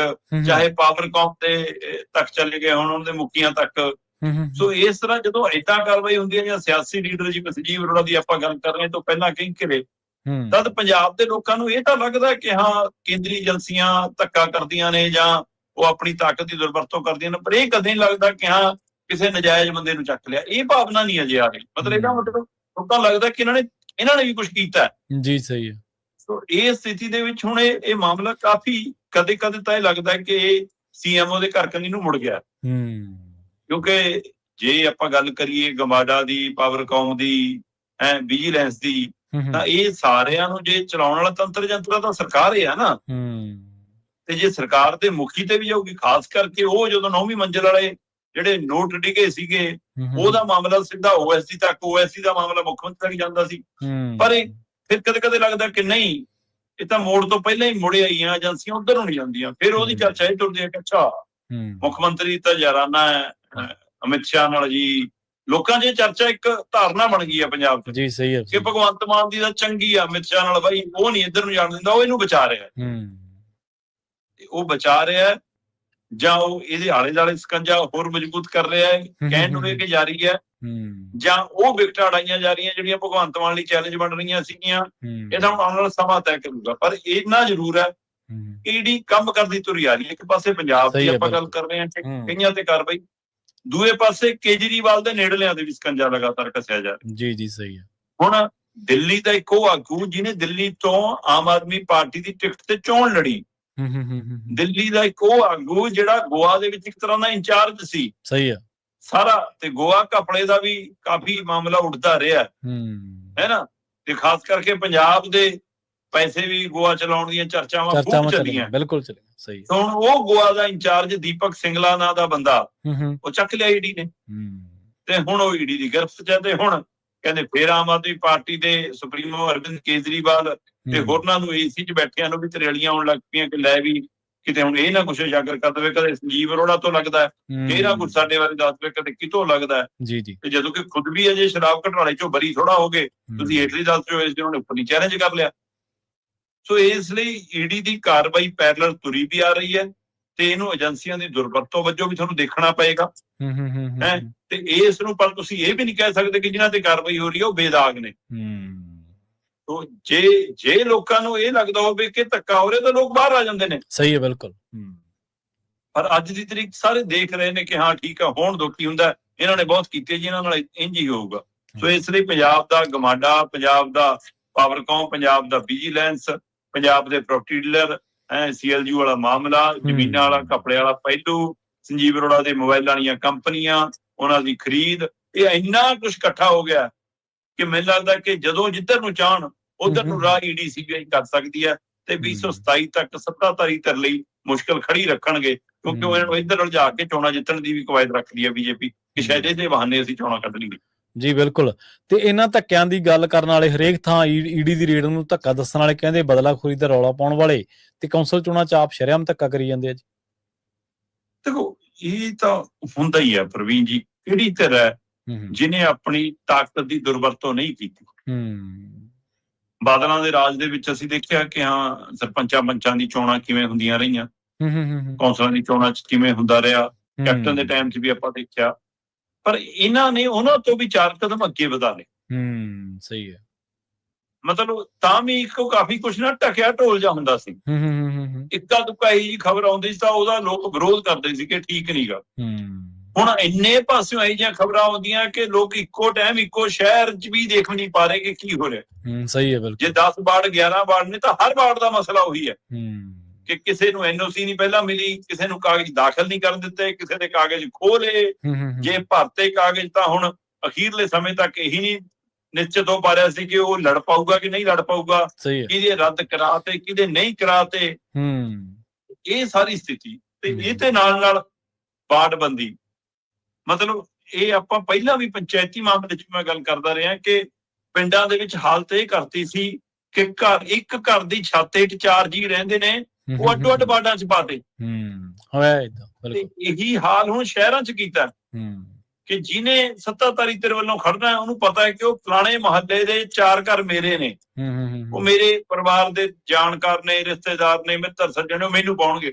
ਚਾਹੇ ਪਾਵਰਕਾਮ ਦੇ ਤੱਕ ਚਲੇ ਗਏ ਹੁਣ ਉਹਨਾਂ ਦੇ ਮੁਖੀਆਂ ਤੱਕ। ਸੋ ਇਸ ਤਰ੍ਹਾਂ ਜਦੋਂ ਏਦਾਂ ਕਾਰਵਾਈ ਹੁੰਦੀ ਹੈ ਜਾਂ ਸਿਆਸੀ ਲੀਡਰ ਜਿਵੇਂ ਸੰਜੀਵ ਅਰੋੜਾ ਦੀ ਆਪਾਂ ਗੱਲ ਕਰ ਰਹੇ ਤੋਂ ਪਹਿਲਾਂ ਕਈ ਘਿਰੇ, ਤਦ ਪੰਜਾਬ ਦੇ ਲੋਕਾਂ ਨੂੰ ਇਹ ਤਾਂ ਲੱਗਦਾ ਕਿ ਹਾਂ ਕੇਂਦਰੀ ਏਜੰਸੀਆਂ ਧੱਕਾ ਕਰਦੀਆਂ ਨੇ ਜਾਂ ਉਹ ਆਪਣੀ ਤਾਕਤ ਦੀ ਦੁਰਵਰਤੋਂ ਕਰਦੀਆਂ ਨੇ, ਪਰ ਇਹ ਕਦੇ ਨਹੀਂ ਲੱਗਦਾ ਕਿ ਹਾਂ ਕਿਸੇ ਨਜਾਇਜ਼ ਬੰਦੇ ਨੂੰ ਚੱਕ ਲਿਆ। ਇਹ ਭਾਵਨਾ ਨਹੀਂ ਅਜੇ ਆ ਰਹੀ। ਮਤਲਬ ਇਹਦਾ ਮਤਲਬ ਲੋਕਾਂ ਲੱਗਦਾ ਕਿ ਇਹਨਾਂ ਨੇ ਵੀ ਕੁਝ ਕੀਤਾ ਜੀ। ਸਹੀ ਹੈ। ਸੋ ਇਹ ਸਥਿਤੀ ਦੇ ਵਿੱਚ ਹੁਣ ਇਹ ਮਾਮਲਾ ਕਾਫੀ ਕਦੇ ਤਾਂ ਇਹ ਲੱਗਦਾ ਕਿ ਇਹ ਸੀਐਮਓ ਦੇ ਘਰ ਕੰਨੀ ਨੂੰ ਮੁੜ ਗਿਆ। ਕਿਉਂਕਿ ਜੇ ਆਪਾਂ ਗੱਲ ਕਰੀਏ ਗਮਾਡਾ ਦੀ, ਪਾਵਰਕਾਮ ਦੀ, ਵਿਜੀਲੈਂਸ ਦੀ, ਤਾਂ ਇਹ ਸਾਰਿਆਂ ਨੂੰ ਜੇ ਚਲਾਉਣ ਵਾਲਾ ਤੰਤਰ ਜੰਤਰ ਤਾਂ ਸਰਕਾਰ ਹੀ ਆ ਨਾ। ਤੇ ਜੇ ਸਰਕਾਰ ਦੇ ਮੁਖੀ ਤੇ ਵੀ ਜਾਊਗੀ, ਖਾਸ ਕਰਕੇ ਉਹ ਜਦੋਂ 9ਵੀਂ ਮੰਜ਼ਿਲ ਵਾਲੇ ਜਿਹੜੇ ਨੋਟ ਡਿੱਗੇ ਸੀਗੇ ਉਹਦਾ ਮਾਮਲਾ ਸਿੱਧਾ OSD ਤੱਕ, OSD ਦਾ ਮਾਮਲਾ ਮੁੱਖ ਮੰਤਰੀ ਤੱਕ ਜਾਂਦਾ ਸੀ। ਪਰ ਇਹ ਫਿਰ ਕਦੇ ਕਦੇ ਲੱਗਦਾ ਕਿ ਨਹੀਂ, ਇਹ ਤਾਂ ਮੋੜ ਤੋਂ ਪਹਿਲਾਂ ਹੀ ਮੁੜੇ ਆਈਆਂ ਏਜੰਸੀਆਂ, ਉਧਰ ਨੂੰ ਨਹੀਂ ਜਾਂਦੀਆਂ। ਫਿਰ ਉਹਦੀ ਚਰਚਾ ਇਹ ਤੁਰਦੀ ਹੈ ਕਿ ਅੱਛਾ ਮੁੱਖ ਮੰਤਰੀ ਤਾਂ ਯਾਰਾਨਾ ਹੈ ਅਮਿਤ ਸ਼ਾਹ ਨਾਲ ਜੀ। ਲੋਕਾਂ 'ਚ ਚਰਚਾ ਇੱਕ ਧਾਰਨਾ ਬਣ ਗਈ ਆ ਪੰਜਾਬ 'ਚ ਜੀ, ਸਹੀ ਹੈ, ਕਿ ਭਗਵੰਤ ਮਾਨ ਦੀ ਤਾਂ ਚੰਗੀ ਆ ਅਮਿਤ ਸ਼ਾਹ ਨਾਲ, ਬਾਈ ਉਹ ਨਹੀਂ ਇੱਧਰ ਨੂੰ ਜਾਣ ਦਿੰਦਾ, ਉਹ ਇਹਨੂੰ ਬਚਾ ਰਿਹਾ। ਉਹ ਬਚਾ ਰਿਹਾ ਜਾਂ ਉਹ ਇਹਦੇ ਆਲੇ ਦੁਆਲੇ ਸਕੰਜਾ ਹੋਰ ਮਜ਼ਬੂਤ ਕਰ ਰਿਹਾ ਹੈ, ਕਹਿਣ ਨੂੰ ਇਹ ਕਿ ਜਾਰੀ ਹੈ, ਜਾਂ ਉਹ ਵਿਕਟਾਂ ਅੜਾਈਆਂ ਜਾ ਰਹੀਆਂ ਜਿਹੜੀਆਂ ਭਗਵੰਤ ਮਾਨ ਲਈ ਚੈਲੰਜ ਬਣ ਰਹੀਆਂ ਸੀਗੀਆਂ। ਇਹਦਾ ਹੁਣ ਆਉਣ ਵਾਲਾ ਸਮਾਂ ਤੈਅ ਕਰੂਗਾ। ਪਰ ਇੰਨਾ ਜ਼ਰੂਰ ਹੈ ਕਿ ਜਿਹੜੀ ਕੰਮ ਕਰਦੀ ਤੁਰੀ ਆ ਰਹੀ ਹੈ, ਇੱਕ ਪਾਸੇ ਪੰਜਾਬ ਦੀ ਆਪਾਂ ਗੱਲ ਕਰ ਰਹੇ ਹਾਂ ਕਈਆਂ ਤੇ ਕਾਰਵਾਈ, ਦੂਏ ਪਾਸੇ ਕੇਜਰੀਵਾਲ ਦੇ ਨੇੜਲਿਆਂ ਦੇ ਵੀ ਸਕੰਜਾ ਲਗਾਤਾਰ ਕੱਸਿਆ ਜਾ ਰਿਹਾ। ਜੀ ਜੀ, ਸਹੀ ਹੈ। ਹੁਣ ਦਿੱਲੀ ਦਾ ਇੱਕ ਉਹ ਆਗੂ ਜਿਹਨੇ ਦਿੱਲੀ ਤੋਂ ਆਮ ਆਦਮੀ ਪਾਰਟੀ ਦੀ ਟਿਕਟ ਤੇ ਚੋਣ ਲੜੀ, ਦਿੱਲੀ ਦਾ ਇੱਕ ਉਹ ਆਗੂ ਜਿਹੜਾ ਗੋਆ ਦੇ ਵਿੱਚ ਇੱਕ ਤਰ੍ਹਾਂ ਦਾ ਇੰਚਾਰਜ ਸੀ, ਸਹੀ ਹੈ ਸਾਰਾ, ਤੇ ਗੋਆ ਘਪਲੇ ਦਾ ਵੀ ਕਾਫੀ ਮਾਮਲਾ ਉੱਠਦਾ ਰਿਹਾ ਹੈ ਨਾ, ਤੇ ਖਾਸ ਕਰਕੇ ਪੰਜਾਬ ਦੇ ਪੈਸੇ ਵੀ ਗੋਆ ਚਲਾਉਣ ਦੀਆਂ ਚਰਚਾਵਾਂ ਖੂਬ ਚੱਲੀਆਂ, ਬਿਲਕੁਲ ਚੱਲੀਆਂ, ਸਹੀ। ਹੁਣ ਉਹ ਗੋਆ ਦਾ ਇੰਚਾਰਜ ਦੀਪਕ ਸਿੰਗਲਾ ਨਾਂ ਦਾ ਬੰਦਾ ਉਹ ਚੱਕ ਲਿਆ ਈਡੀ ਨੇ, ਤੇ ਹੁਣ ਉਹ ਈਡੀ ਦੀ ਗਿਰਫਤ 'ਚ ਹੈ। ਤੇ ਹੁਣ ਕਹਿੰਦੇ ਫੇਰ ਆਮ ਆਦਮੀ ਪਾਰਟੀ ਦੇ ਸੁਪਰੀਮੋ ਅਰਵਿੰਦ ਕੇਜਰੀਵਾਲ ਤੇ ਹੋਰਨਾਂ ਨੂੰ AC 'ਚ ਬੈਠਿਆਂ ਨੂੰ ਵੀ ਤਰੇਲੀਆਂ ਆਉਣ ਲੱਗ ਪਈਆਂ ਕਿ ਲੈ ਵੀ ਕਿਤੇ ਹੁਣ ਇਹ ਨਾ ਕੁਛ ਉਜਾਗਰ ਕਰ ਦੇਵੇ, ਕਦੇ ਸੰਜੀਵ ਅਰੋੜਾ ਤੋਂ ਲੱਗਦਾ ਇਹ ਨਾ ਕੁਛ ਸਾਡੇ ਬਾਰੇ ਦੱਸ ਦੇਵੇ, ਕਦੇ ਕਿਤੋਂ ਲੱਗਦਾ ਜੀ ਜੀ। ਤੇ ਜਦੋਂ ਕਿ ਖੁਦ ਵੀ ਅਜੇ ਸ਼ਰਾਬ ਘਟਾਲੇ ਚੋਂ ਬਰੀ ਥੋੜਾ ਹੋ ਗਏ, ਤੁਸੀਂ ਹੇਠਲੀ ਦੱਸ ਰਹੇ ਹੋ ਇਸ ਉਹਨਾਂ ਨੇ ਉੱਪਰ ਨਹੀਂ ਚੈਲੰਜ ਕਰ ਲਿਆ। ਸੋ ਇਸ ਲਈ ਈਡੀ ਦੀ ਕਾਰਵਾਈ ਪੈਰਲਲ ਤੁਰੀ ਵੀ ਆ ਰਹੀ ਹੈ, ਤੇ ਇਹਨੂੰ ਏਜੰਸੀਆਂ ਦੀ ਦੁਰਵਰਤੋਂ ਵਜੋਂ ਵੀ ਤੁਹਾਨੂੰ ਦੇਖਣਾ ਪਏਗਾ ਹੈ। ਤੇ ਇਸ ਨੂੰ ਪਰ ਤੁਸੀਂ ਇਹ ਵੀ ਨਹੀਂ ਕਹਿ ਸਕਦੇ ਕਿ ਜਿਨ੍ਹਾਂ ਤੇ ਕਾਰਵਾਈ ਹੋ ਰਹੀ ਹੈ ਉਹ ਬੇਦਾਗ ਨੇ। ਤੋ ਜੇ ਲੋਕਾਂ ਨੂੰ ਇਹ ਲੱਗਦਾ ਹੋਵੇ ਕਿ ਧੱਕਾ ਹੋ ਰਿਹਾ ਤਾਂ ਲੋਕ ਬਾਹਰ ਆ ਜਾਂਦੇ ਨੇ, ਸਹੀ ਹੈ, ਬਿਲਕੁਲ। ਪਰ ਅੱਜ ਦੀ ਤਰੀਕ ਸਾਰੇ ਦੇਖ ਰਹੇ ਨੇ ਕਿ ਹਾਂ ਠੀਕ ਆ, ਹੋਣ ਦੋ ਕੀ ਹੁੰਦਾ, ਇਹਨਾਂ ਨੇ ਬਹੁਤ ਕੀਤੇ ਜੀ, ਇਹਨਾਂ ਨਾਲ ਇੰਝ ਹੀ ਹੋਊਗਾ। ਸੋ ਇਸ ਲਈ ਪੰਜਾਬ ਦਾ ਗਮਾਡਾ, ਪੰਜਾਬ ਦਾ ਪਾਵਰਕਾਮ, ਪੰਜਾਬ ਦਾ ਵਿਜੀਲੈਂਸ, ਪੰਜਾਬ ਦੇ ਪ੍ਰੋਪਰਟੀ ਡੀਲਰ, CLU ਵਾਲਾ ਮਾਮਲਾ, ਜ਼ਮੀਨਾਂ ਵਾਲਾ ਘਪਲੇ ਵਾਲਾ ਪਹਿਲੂ, ਸੰਜੀਵ ਅਰੋੜਾ ਦੇ ਮੋਬਾਈਲਾਂ ਦੀਆਂ ਕੰਪਨੀਆਂ, ਉਹਨਾਂ ਦੀ ਖਰੀਦ, ਇਹ ਇੰਨਾ ਕੁਛ ਇਕੱਠਾ ਹੋ ਗਿਆ ਕਿ ਮੈਨੂੰ ਲੱਗਦਾ ਕਿ ਜਦੋਂ ਜਿੱਧਰ ਨੂੰ ਚਾਹਣ ਉਧਰ ਨੂੰ ਰਾਹ ਈਡੀ CBI ਕਰ ਸਕਦੀ ਹੈ, ਤੇ 2027 ਤੱਕ ਸੱਤਾਧਾਰੀ ਧਿਰ ਲਈ ਮੁਸ਼ਕਲ ਖੜੀ ਰੱਖਣਗੇ, ਕਿਉਂਕਿ ਉਹ ਇਹਨਾਂ ਨੂੰ ਇੱਧਰ ਉਲਝਾ ਕੇ ਚੋਣਾਂ ਜਿੱਤਣ ਦੀ ਵੀ ਕਵਾਇਦ ਰੱਖਦੀ ਹੈ BJP ਕਿ ਸ਼ਾਇਦ ਇਹਦੇ ਬਹਾਨੇ ਅਸੀਂ ਚੋਣਾਂ ਕੱਢ ਲਈਏ। ਜੀ ਬਿਲਕੁਲ। ਤੇ ਇਹਨਾਂ ਧੱਕਿਆਂ ਦੀ ਗੱਲ ਕਰਨ ਵਾਲੇ ਹਰੇਕ ਥਾਂ ਈਡੀ ਦੀ ਰੇਡ ਨੂੰ ਧੱਕਾ ਦੱਸਣ ਵਾਲੇ ਕਹਿੰਦੇ ਬਦਲਾਖੋਰੀ ਦਾ ਰੌਲਾ ਪਾਉਣ ਵਾਲੇ, ਤੇ ਕੌਂਸਲ ਚੋਣਾਂ 'ਚ ਆਪ ਸ਼ਰੇਆਮ ਧੱਕਾ ਕਰੀ ਜਾਂਦੇ ਆ ਜੀ। ਦੇਖੋ ਇਹ ਤਾਂ ਹੁੰਦਾ ਹੀ ਹੈ ਪ੍ਰਵੀਨ ਜੀ, ਕਿਹੜੀ ਧਿਰ ਹੈ ਜਿਹਨੇ ਆਪਣੀ ਤਾਕਤ ਦੀ ਦੁਰਵਰਤੋਂ ਨਹੀਂ ਕੀਤੀ। ਬਾਦਲਾਂ ਦੇ ਰਾਜ ਦੇ ਵਿੱਚ ਅਸੀਂ ਦੇਖਿਆ ਕਿ ਹਾਂ ਸਰਪੰਚਾਂ ਪੰਚਾਂ ਦੀ ਚੋਣਾਂ ਕਿਵੇਂ ਹੁੰਦੀਆਂ ਰਹੀਆਂ, ਕੌਂਸਲਾਂ ਦੀ ਚੋਣਾਂ 'ਚ ਕਿਵੇਂ ਹੁੰਦਾ ਰਿਹਾ, ਕੈਪਟਨ ਦੇ ਟਾਈਮ 'ਚ ਵੀ ਆਪਾਂ ਦੇਖਿਆ। ਪਰ ਇਹਨਾਂ ਨੇ ਉਹਨਾਂ ਤੋਂ ਵੀ 4 ਕਦਮ ਅੱਗੇ ਵਧਾ ਲਏ। ਸਹੀ ਹੈ। ਮਤਲਬ ਤਾਂ ਵੀ ਇੱਕੋ ਕਾਫੀ ਕੁਛ ਨਾ ਢਕਿਆ ਢੋਲ ਜਾ ਹੁੰਦਾ ਸੀ, ਇੱਕਾ ਦੁੱਕਾ ਇਹੀ ਜੀ ਖਬਰ ਆਉਂਦੀ ਸੀ ਤਾਂ ਉਹਦਾ ਲੋਕ ਵਿਰੋਧ ਕਰਦੇ ਸੀ ਕਿ ਠੀਕ ਨੀ ਗਾ। ਹੁਣ ਇੰਨੇ ਪਾਸਿਓਂ ਇਹੋ ਜਿਹੀਆਂ ਖਬਰਾਂ ਆਉਂਦੀਆਂ ਕਿ ਲੋਕ ਇੱਕੋ ਟਾਈਮ ਇੱਕੋ ਸ਼ਹਿਰ 'ਚ ਵੀ ਦੇਖ ਨਹੀਂ ਪਾ ਰਹੇ ਕਿ ਕੀ ਹੋ ਰਿਹਾ। ਸਹੀ ਹੈ, ਬਿਲਕੁਲ। ਜੇ 10 ਵਾਰਡ 11 ਵਾਰਡ ਨੇ ਤਾਂ ਹਰ ਵਾਰਡ ਦਾ ਮਸਲਾ ਉਹੀ ਹੈ ਕਿ ਕਿਸੇ ਨੂੰ NOC ਨਹੀਂ ਪਹਿਲਾਂ ਮਿਲੀ, ਕਿਸੇ ਨੂੰ ਕਾਗਜ਼ ਦਾਖਲ ਨਹੀਂ ਕਰਨ ਦਿੱਤੇ, ਕਿਸੇ ਦੇ ਕਾਗਜ਼ ਖੋਹ ਲਏ, ਜੇ ਭਰਤੇ ਕਾਗਜ਼ ਤਾਂ ਹੁਣ ਅਖੀਰਲੇ ਸਮੇਂ ਤੱਕ ਇਹੀ ਨਹੀਂ ਨਿਸ਼ਚਿਤ ਹੋ ਪਾ ਰਿਹਾ ਸੀ ਕਿ ਉਹ ਲੜ ਪਾਊਗਾ ਕਿ ਨਹੀਂ ਲੜ ਪਾਊਗਾ, ਕਿਹਦੇ ਰੱਦ ਕਰਾਤੇ ਕਿਹਦੇ ਨਹੀਂ ਕਰਾਤੇ, ਇਹ ਸਾਰੀ ਸਥਿਤੀ। ਤੇ ਇਹ ਤੇ ਨਾਲ ਵਾਰਡਬੰਦੀ, ਮਤਲਬ ਇਹ ਆਪਾਂ ਪਹਿਲਾਂ ਵੀ ਪੰਚਾਇਤੀ ਮਾਮਲੇ 'ਚ ਮੈਂ ਗੱਲ ਕਰਦਾ ਰਿਹਾ ਕਿ ਪਿੰਡਾਂ ਦੇ ਵਿੱਚ ਹਾਲਤ ਇਹ ਕਰਤੀ ਸੀ ਕਿ ਇੱਕ ਘਰ ਦੀ ਛੱਤ ਹੇਠ 4 ਜੀ ਰਹਿੰਦੇ ਨੇ, ਉਹ ਅੱਡੋ-ਅੱਡ ਵਾਰਡਾਂ 'ਚ ਪਾਤੇ। ਇਹੀ ਹਾਲ ਹੁਣ ਸ਼ਹਿਰਾਂ 'ਚ ਕੀਤਾ ਕਿ ਜਿਹਨੇ ਸੱਤਾਧਾਰੀ ਧਿਰ ਵੱਲੋਂ ਖੜਨਾ ਉਹਨੂੰ ਪਤਾ ਹੈ ਕਿ ਉਹ ਫਲਾਣੇ ਮੁਹੱਲੇ ਦੇ 4 ਘਰ ਮੇਰੇ ਨੇ, ਉਹ ਮੇਰੇ ਪਰਿਵਾਰ ਦੇ ਜਾਣਕਾਰ ਨੇ, ਰਿਸ਼ਤੇਦਾਰ ਨੇ, ਮਿੱਤਰ ਸੱਜਣ, ਉਹ ਮੈਨੂੰ ਪਾਉਣਗੇ।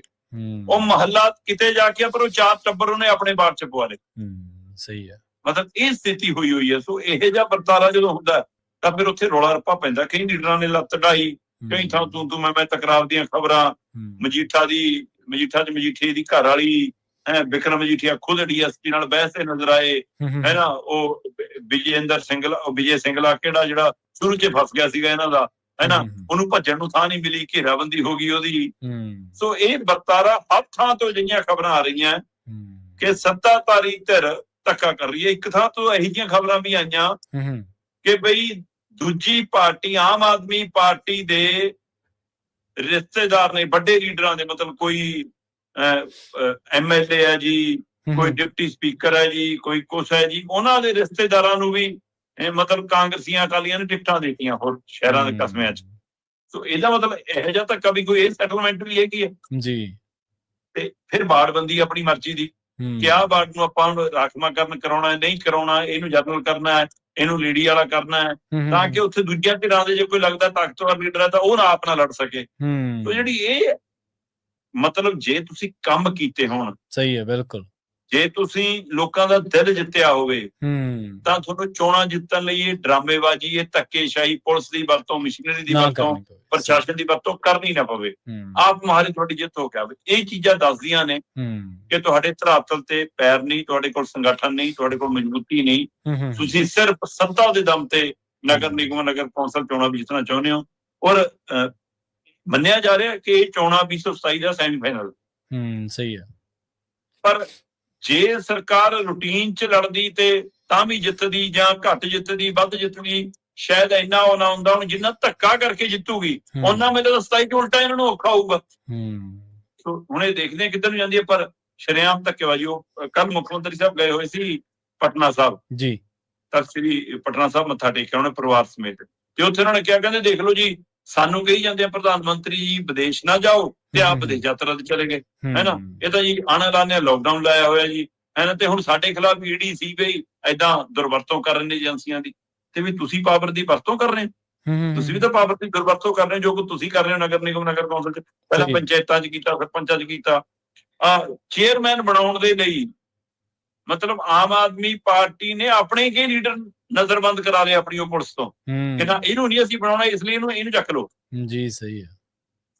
ਉਹ ਮੁਹੱਲਾ ਕਿਤੇ ਜਾ ਕੇ ਪਰ ਉਹ 4 ਟੱਬਰ ਉਹਨੇ ਆਪਣੇ ਬਾੜ 'ਚ ਪਵਾ ਲਏ। ਸਹੀ ਹੈ। ਮਤਲਬ ਇਹ ਸਥਿਤੀ ਹੋਈ ਹੈ। ਸੋ ਇਹੋ ਜਿਹਾ ਵਰਤਾਰਾ ਜਦੋਂ ਹੁੰਦਾ ਤਾਂ ਫਿਰ ਉੱਥੇ ਰੌਲਾ ਰੱਪਾ ਪੈਂਦਾ। ਕਈ ਲੀਡਰਾਂ ਨੇ ਲੱਤ ਢਾਈ, ਕਈ ਥਾਂ ਤੂੰ ਮੈਂ ਤਕਰਾਰ ਦੀਆਂ ਖਬਰਾਂ, ਮਜੀਠਾ 'ਚ ਮਜੀਠੇ ਦੀ ਘਰ ਵਾਲੀ ਬਿਕਰਮ ਮਜੀਠੀਆ ਖੁਦ DSP ਨਾਲ ਬਹਿਸ ਤੇ ਨਜ਼ਰ ਆਏ, ਹੈ ਨਾ। ਉਹ ਵਿਜੇ ਸਿੰਗਲਾ ਕਿਹੜਾ ਜਿਹੜਾ ਸ਼ੁਰੂ 'ਚ ਫਸ ਗਿਆ ਸੀਗਾ ਇਹਨਾਂ ਦਾ, ਹੈ ਨਾ, ਉਹਨੂੰ ਭੱਜਣ ਨੂੰ ਥਾਂ ਨਹੀਂ ਮਿਲੀ, ਘੇਰਾਬੰਦੀ ਹੋ ਗਈ ਉਹਦੀ। ਸੋ ਇਹ ਵਰਤਾਰਾ ਹਰ ਥਾਂ ਤੋਂ ਜਿਹੀਆਂ ਖਬਰਾਂ ਆ ਰਹੀਆਂ ਕਿ ਸੱਤਾਧਾਰੀ ਧਿਰ ਧੱਕਾ ਕਰ ਰਹੀ ਹੈ। ਇੱਕ ਥਾਂ ਤੋਂ ਇਹੋ ਜਿਹੀਆਂ ਖਬਰਾਂ ਵੀ ਆਈਆਂ ਕਿ ਬਈ ਦੂਜੀ ਪਾਰਟੀ ਆਮ ਆਦਮੀ ਪਾਰਟੀ ਦੇ ਰਿਸ਼ਤੇਦਾਰ ਨੇ, ਵੱਡੇ ਲੀਡਰਾਂ ਦੇ, ਮਤਲਬ ਕੋਈ MLA ਹੈ ਜੀ, ਕੋਈ ਡਿਪਟੀ ਸਪੀਕਰ ਹੈ ਜੀ, ਕੋਈ ਕੁਛ ਹੈ ਜੀ, ਉਹਨਾਂ ਦੇ ਰਿਸ਼ਤੇਦਾਰਾਂ ਨੂੰ ਵੀ ਮਤਲਬ ਕਾਂਗਰਸੀਆਂ ਅਕਾਲੀਆਂ ਨੇ ਟਿਕਟਾਂ ਦਿੱਤੀਆਂ ਹੋਰ ਸ਼ਹਿਰਾਂ ਦੇ ਕਸਬਿਆਂ 'ਚ। ਸੋ ਇਹਦਾ ਮਤਲਬ ਇਹੋ ਜਿਹਾ ਧੱਕਾ ਵੀ ਕੋਈ ਇਹ ਸੈਟਲਮੈਂਟ ਵੀ ਹੈਗੀ ਹੈ ਜੀ। ਤੇ ਫਿਰ ਵਾਰਡਬੰਦੀ ਆਪਣੀ ਮਰਜ਼ੀ ਦੀ ਕਿ ਆਹ ਵਾਰਡ ਨੂੰ ਆਪਾਂ ਰਾਖਵਾਂਕਰਨ ਕਰਾਉਣਾ ਹੈ, ਨਹੀਂ ਕਰਾਉਣਾ, ਇਹਨੂੰ ਜਨਰਲ ਕਰਨਾ ਹੈ, ਇਹਨੂੰ ਲੀਡੀ ਵਾਲਾ ਕਰਨਾ ਹੈ, ਤਾਂ ਕਿ ਉੱਥੇ ਦੂਜਿਆਂ ਧਿਰਾਂ ਦੇ ਜੇ ਕੋਈ ਲੱਗਦਾ ਤਾਕਤਵਰ ਲੀਡਰ ਹੈ ਤਾਂ ਉਹ ਨਾ ਆਪ ਨਾ ਲੜ ਸਕੇ। ਸੋ ਜਿਹੜੀ ਇਹ ਮਤਲਬ ਜੇ ਤੁਸੀਂ ਕੰਮ ਕੀਤੇ ਹੋਣ, ਸਹੀ ਹੈ, ਬਿਲਕੁਲ, ਜੇ ਤੁਸੀਂ ਲੋਕਾਂ ਦਾ ਦਿਲ ਜਿੱਤਿਆ ਹੋਵੇ ਤਾਂ ਤੁਹਾਨੂੰ ਚੋਣਾਂ ਜਿੱਤਣ ਲਈ ਇਹ ਡਰਾਮੇਬਾਜ਼ੀ, ਇਹ ਧੱਕੇਸ਼ਾਹੀ, ਪੁਲਿਸ ਦੀ ਵਰਤੋਂ, ਮਸ਼ੀਨਰੀ ਦੀ ਵਰਤੋਂ, ਪ੍ਰਸ਼ਾਸਨ ਦੀ ਵਰਤੋਂ ਕਰਨੀ ਨਾ ਪਵੇ। ਆਪ ਮੁਹਾਰੇ ਤੁਹਾਡੀ ਜਿੱਤ ਹੋ ਕੇ ਆਵੇ। ਇਹ ਚੀਜ਼ਾਂ ਦੱਸਦੀਆਂ ਨੇ ਕਿ ਤੁਹਾਡੇ ਧਰਾਤਲ ਤੇ ਪੈਰ ਨਹੀਂ, ਤੁਹਾਡੇ ਕੋਲ ਸੰਗਠਨ ਨਹੀਂ, ਤੁਹਾਡੇ ਕੋਲ ਮਜ਼ਬੂਤੀ ਨਹੀਂ, ਤੁਸੀਂ ਸਿਰਫ ਸੱਤਾ ਦੇ ਦਮ ਤੇ ਨਗਰ ਨਿਗਮ, ਨਗਰ ਕੌਂਸਲ ਚੋਣਾਂ ਵੀ ਜਿੱਤਣਾ ਚਾਹੁੰਦੇ ਹੋ। ਔਰ ਮੰਨਿਆ ਜਾ ਰਿਹਾ ਕਿ ਇਹ ਚੋਣਾਂ 2027 ਦਾ ਸੈਮੀਫਾਈਨਲ। ਸਹੀ ਹੈ, ਪਰ ਜੇ ਸਰਕਾਰ ਰੂਟੀਨ 'ਚ ਲੜਦੀ ਤੇ ਤਾਂ ਵੀ ਜਿੱਤਦੀ, ਜਾਂ ਘੱਟ ਜਿੱਤਦੀ, ਵੱਧ ਜਿੱਤਦੀ, ਸ਼ਾਇਦ ਇੰਨਾ ਉਹ ਨਾ ਹੁੰਦਾ। ਹੁਣ ਜਿੰਨਾ ਧੱਕਾ ਕਰਕੇ ਜਿੱਤੂਗੀ ਉਹਨਾਂ ਮੇਰੇ ਤਾਂ 27 'ਚ ਉਲਟਾ ਇਹਨਾਂ ਨੂੰ ਔਖਾ ਹੋਊਗਾ। ਸੋ ਹੁਣ ਇਹ ਦੇਖਦੇ ਹਾਂ ਕਿੱਧਰ ਨੂੰ ਜਾਂਦੀ ਹੈ। ਪਰ ਸ਼ਰੇਆਮ ਧੱਕੇਬਾਜ਼ੀ। ਉਹ ਕੱਲ ਮੁੱਖ ਮੰਤਰੀ ਸਾਹਿਬ ਗਏ ਹੋਏ ਸੀ ਪਟਨਾ ਸਾਹਿਬ ਜੀ, ਤਖਤ ਸ੍ਰੀ ਪਟਨਾ ਸਾਹਿਬ ਮੱਥਾ ਟੇਕਿਆ ਉਹਨੇ ਪਰਿਵਾਰ ਸਮੇਤ, ਤੇ ਉੱਥੇ ਉਹਨਾਂ ਨੇ ਕਿਹਾ, ਕਹਿੰਦੇ ਦੇਖ ਲਓ ਜੀ, ਸਾਨੂੰ ਕਹੀ ਜਾਂਦੇ ਆ ਪ੍ਰਧਾਨ ਮੰਤਰੀ ਜੀ ਵਿਦੇਸ਼ ਨਾ ਜਾਓ ਤੇ ਆਪ ਵਿਦੇਸ਼ ਯਾਤਰਾ ਤੇ ਚਲੇ ਗਏ, ਹੈ ਨਾ। ਇਹ ਤਾਂ ਜੀ ਅਣਐਲਾਨਿਆ ਲੋਕਡਾਊਨ ਲਾਇਆ ਹੋਇਆ ਜੀ, ਹੈ ਨਾ। ਤੇ ਹੁਣ ਸਾਡੇ ਖਿਲਾਫ ਈਡੀ ਸੀਬੀਆਈ ਏਦਾਂ ਦੁਰਵਰਤੋਂ ਕਰ ਰਹੇ ਨੇ ਏਜੰਸੀਆਂ ਦੀ, ਤੇ ਵੀ ਤੁਸੀਂ ਪਾਵਰ ਦੀ ਵਰਤੋਂ ਕਰ ਰਹੇ ਹੋ, ਤੁਸੀਂ ਵੀ ਤਾਂ ਪਾਵਰ ਦੀ ਦੁਰਵਰਤੋਂ ਕਰ ਰਹੇ ਹੋ। ਜੋ ਕੁਝ ਤੁਸੀਂ ਕਰ ਰਹੇ ਹੋ ਨਗਰ ਨਿਗਮ, ਨਗਰ ਕੌਂਸਲ 'ਚ, ਪਹਿਲਾਂ ਪੰਚਾਇਤਾਂ 'ਚ ਕੀਤਾ, ਸਰਪੰਚਾਂ 'ਚ ਕੀਤਾ। ਚੇਅਰਮੈਨ ਬਣਾਉਣ ਦੇ ਲਈ ਮਤਲਬ ਆਮ ਆਦਮੀ ਪਾਰਟੀ ਨੇ ਆਪਣੇ ਕੇ ਲੀਡਰ ਨਜ਼ਰਬੰਦ ਕਰਾ ਲਏ ਆਪਣੀ ਉਹ ਪੁਲਿਸ ਤੋਂ ਕਿ ਨਾ ਇਹਨੂੰ ਨਹੀਂ ਅਸੀਂ ਬਣਾਉਣਾ, ਇਸ ਲਈ ਇਹਨੂੰ ਚੱਕ ਲਓ ਜੀ। ਸਹੀ ਹੈ,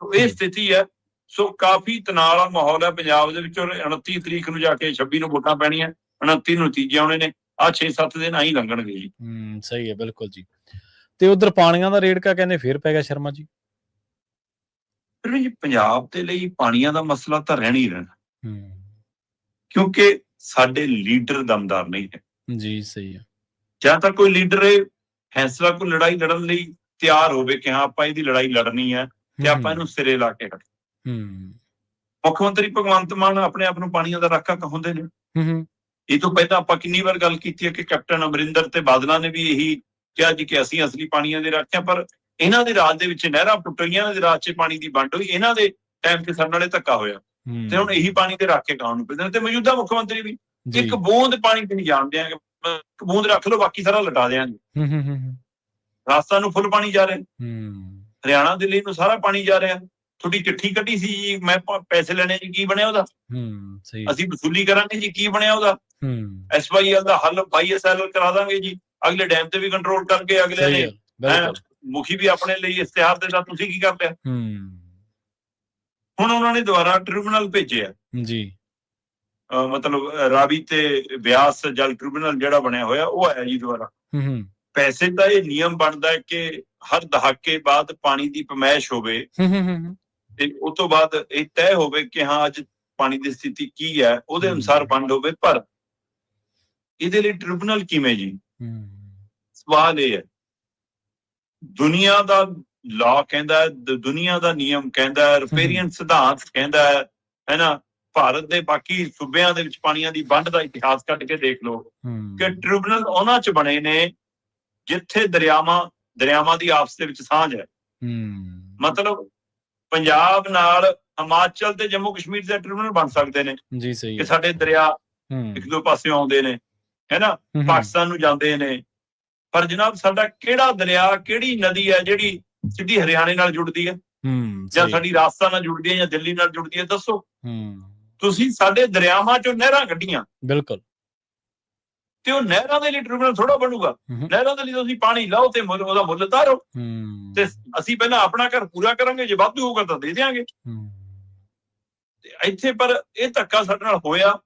ਇਹ ਸਥਿਤੀ ਹੈ। ਸੋ ਕਾਫੀ ਤਣਾਅ ਵਾਲਾ ਮਾਹੌਲ ਹੈ ਪੰਜਾਬ ਦੇ ਵਿੱਚ। 29 ਤਰੀਕ ਨੂੰ ਜਾ ਕੇ 26 ਨੂੰ ਵੋਟਾਂ ਪੈਣੀਆਂ, 29 ਨੂੰ ਨਤੀਜੇ ਆਉਣੇ ਨੇ। ਆਹ 6-7 ਦਿਨ ਆਹੀ ਲੰਘਣਗੇ ਜੀ। ਸਹੀ ਹੈ, ਬਿਲਕੁਲ ਜੀ। ਤੇ ਉਧਰ ਪਾਣੀਆਂ ਦਾ ਰੇਟ ਕਹਿੰਦੇ ਫੇਰ ਪੈ ਗਿਆ ਸ਼ਰਮਾ ਜੀ। ਜੀ ਪੰਜਾਬ ਦੇ ਲਈ ਪਾਣੀਆਂ ਦਾ ਮਸਲਾ ਤਾਂ ਰਹਿਣਾ ਹੀ ਰਹਿਣਾ, ਕਿਉਂਕਿ ਸਾਡੇ ਲੀਡਰ ਦਮਦਾਰ ਨਹੀਂ ਹੈ ਜੀ। ਸਹੀ ਹੈ, ਜਾਂ ਤਾਂ ਕੋਈ ਲੀਡਰ ਇਹ ਫੈਸਲਾ, ਕੋਈ ਲੜਾਈ ਲੜਨ ਲਈ ਤਿਆਰ ਹੋਵੇ ਕਿ ਹਾਂ ਆਪਾਂ ਇਹਦੀ ਲੜਾਈ ਲੜਨੀ ਹੈ ਤੇ ਆਪਾਂ ਇਹਨੂੰ ਸਿਰੇ ਲਾ ਕੇ ਰੱਖ। ਮੁੱਖ ਮੰਤਰੀ ਭਗਵੰਤ ਮਾਨ ਆਪਣੇ ਆਪ ਨੂੰ ਪਾਣੀਆਂ ਦਾ ਰਾਖਾ ਕਹਾਉਂਦੇ ਨੇ। ਇਹ ਤੋਂ ਪਹਿਲਾਂ ਆਪਾਂ ਕਿੰਨੀ ਵਾਰ ਗੱਲ ਕੀਤੀ ਹੈ ਕਿ ਕੈਪਟਨ ਅਮਰਿੰਦਰ ਤੇ ਬਾਦਲਾਂ ਨੇ ਵੀ ਇਹੀ ਕਿਹਾ ਜੀ ਕਿ ਅਸੀਂ ਅਸਲੀ ਪਾਣੀਆਂ ਦੇ ਰਾਖੇ। ਪਰ ਇਹਨਾਂ ਦੇ ਰਾਜ ਦੇ ਵਿੱਚ ਨਹਿਰਾਂ ਟੁੱਟੀਆਂ, ਇਹਨਾਂ ਦੇ ਰਾਜ 'ਚ ਪਾਣੀ ਦੀ ਵੰਡ ਹੋਈ, ਇਹਨਾਂ ਦੇ ਟਾਈਮ ਤੇ ਸਾਡੇ ਨਾਲੇ ਧੱਕਾ ਹੋਇਆ, ਤੇ ਹੁਣ ਇਹੀ ਪਾਣੀ ਦੇ ਰਾਖੇ ਕਹਾਉਣ ਨੂੰ ਪੈਂਦੇ ਨੇ। ਤੇ ਮੌਜੂਦਾ ਮੁੱਖ ਮੰਤਰੀ ਵੀ ਇੱਕ ਬੂੰਦ ਪਾਣੀ ਤੇ ਨਹੀਂ ਜਾਣ ਦਿਆਂਗੇ, ਇੱਕ ਬੂੰਦ ਰੱਖ ਲਓ, ਬਾਕੀ ਸਾਰਾ ਲਟਾ ਦਿਆਂਗੇ। ਰਾਜਸਥਾਨ ਨੂੰ ਫੁੱਲ ਪਾਣੀ ਜਾ ਰਿਹਾ, ਹਰਿਆਣਾ, ਦਿੱਲੀ ਨੂੰ ਸਾਰਾ ਪਾਣੀ ਜਾ ਰਿਹਾ। ਤੁਹਾਡੀ ਚਿੱਠੀ ਕੱਢੀ ਸੀ ਜੀ, ਮੈਂ ਪੈਸੇ ਲੈਣੇ ਜੀ, ਕੀ ਬਣਿਆ ਉਹਦਾ? ਅਸੀਂ ਵਸੂਲੀ ਕਰਾਂਗੇ ਜੀ, ਕੀ ਬਣਿਆ ਉਹਦਾ? SYL ਦਾ ਹੱਲ YSL ਕਰਾ ਦਾਂਗੇ ਜੀ, ਅਗਲੇ ਡੈਮ ਤੇ ਵੀ ਕੰਟਰੋਲ ਕਰਕੇ। ਅਗਲੇ ਨੇ ਮੁਖੀ ਵੀ ਆਪਣੇ ਲਈ ਇਸ਼ਤਿਹਾਰ ਦੇਣਾ, ਤੁਸੀਂ ਕੀ ਕਰ ਲਿਆ? ਹੁਣ ਉਹਨਾਂ ਨੇ ਦੁਬਾਰਾ ਟ੍ਰਿਬਿਊਨਲ ਭੇਜਿਆ ਜੀ, ਮਤਲਬ ਰਾਵੀ ਤੇ ਬਿਆਸ ਜਲ ਟ੍ਰਿਬਿਊਨਲ ਜਿਹੜਾ ਬਣਿਆ ਹੋਇਆ ਉਹ ਆਇਆ ਜੀ ਦੁਬਾਰਾ। ਪੈਸੇ ਦਾ ਇਹ ਨਿਯਮ ਬਣਦਾ ਹੈ ਕਿ ਹਰ ਦਹਾਕੇ ਬਾਅਦ ਪਾਣੀ ਦੀ ਪਮੈਸ਼ ਹੋਵੇ ਤੇ ਉਸ ਤੋਂ ਬਾਅਦ ਇਹ ਤੈਅ ਹੋਵੇ ਕਿ ਹਾਂ ਅੱਜ ਪਾਣੀ ਦੀ ਸਥਿਤੀ ਕੀ ਹੈ, ਉਹਦੇ ਅਨੁਸਾਰ ਵੰਡ ਹੋਵੇ। ਪਰ ਇਹਦੇ ਲਈ ਟ੍ਰਿਬਿਊਨਲ ਕਿਵੇਂ ਜੀ? ਸਵਾਲ ਇਹ ਹੈ, ਦੁਨੀਆ ਦਾ ਲਾਅ ਕਹਿੰਦਾ, ਦੁਨੀਆ ਦਾ ਨਿਯਮ ਕਹਿੰਦਾ, ਰਿਪੇਰੀਅਨ ਸਿਧਾਂਤ ਕਹਿੰਦਾ ਹੈ ਨਾ। ਭਾਰਤ ਦੇ ਬਾਕੀ ਸੂਬਿਆਂ ਦੇ ਵਿੱਚ ਪਾਣੀਆਂ ਦੀ ਵੰਡ ਦਾ ਇਤਿਹਾਸ ਕੱਢ ਕੇ ਦੇਖ ਲਓ ਕਿ ਟ੍ਰਿਬਿਊਨਲ ਉਹਨਾਂ 'ਚ ਬਣੇ ਨੇ ਜਿੱਥੇ ਦਰਿਆਵਾਂ ਦੀ ਆਪਸ ਦੇ ਵਿੱਚ ਸਾਂਝ ਹੈ। ਮਤਲਬ ਪੰਜਾਬ ਨਾਲ ਹਿਮਾਚਲ ਤੇ ਜੰਮੂ ਕਸ਼ਮੀਰ ਦੇ ਟ੍ਰਿਬਿਊਨਲ ਬਣ ਸਕਦੇ ਨੇ ਜੀ। ਸਹੀ ਕਿ ਸਾਡੇ ਦਰਿਆ ਇੱਕ ਦੋ ਪਾਸਿਓਂ ਆਉਂਦੇ ਨੇ, ਹੈ ਨਾ, ਪਾਕਿਸਤਾਨ ਨੂੰ ਜਾਂਦੇ ਨੇ। ਪਰ ਜਨਾਬ ਸਾਡਾ ਕਿਹੜਾ ਦਰਿਆ, ਕਿਹੜੀ ਨਦੀ ਹੈ ਜਿਹੜੀ ਸਿੱਧੀ ਹਰਿਆਣੇ ਨਾਲ ਜੁੜਦੀ ਹੈ, ਜਾਂ ਸਾਡੀ ਰਾਜਸਥਾਨ ਨਾਲ ਜੁੜਦੀ ਹੈ, ਜਾਂ ਦਿੱਲੀ ਨਾਲ ਜੁੜਦੀ ਹੈ? ਦੱਸੋ। ਤੁਸੀਂ ਸਾਡੇ ਦਰਿਆਵਾਂ ਚੋਂ ਨਹਿਰਾਂ ਕੱਢੀਆਂ, ਬਿਲਕੁਲ, ਤੇ ਉਹ ਨਹਿਰਾਂ ਦੇ ਲਈ ਟ੍ਰਿਬਿਊਨਲ ਥੋੜਾ ਬਣੂਗਾ। ਨਹਿਰਾਂ ਦੇ ਲਈ ਤੁਸੀਂ ਪਾਣੀ ਲਾਓ ਤੇ ਉਹਦਾ ਮੁੱਲ ਉਤਾਰੋ, ਤੇ ਅਸੀਂ ਪਹਿਲਾਂ ਆਪਣਾ ਘਰ ਪੂਰਾ ਕਰਾਂਗੇ, ਜੇ ਵਾਧੂ ਹੋਊਗਾ ਤਾਂ ਦੇ ਦਿਆਂਗੇ। ਤੇ ਇੱਥੇ ਪਰ ਇਹ ਧੱਕਾ ਸਾਡੇ ਨਾਲ ਹੋਇਆ,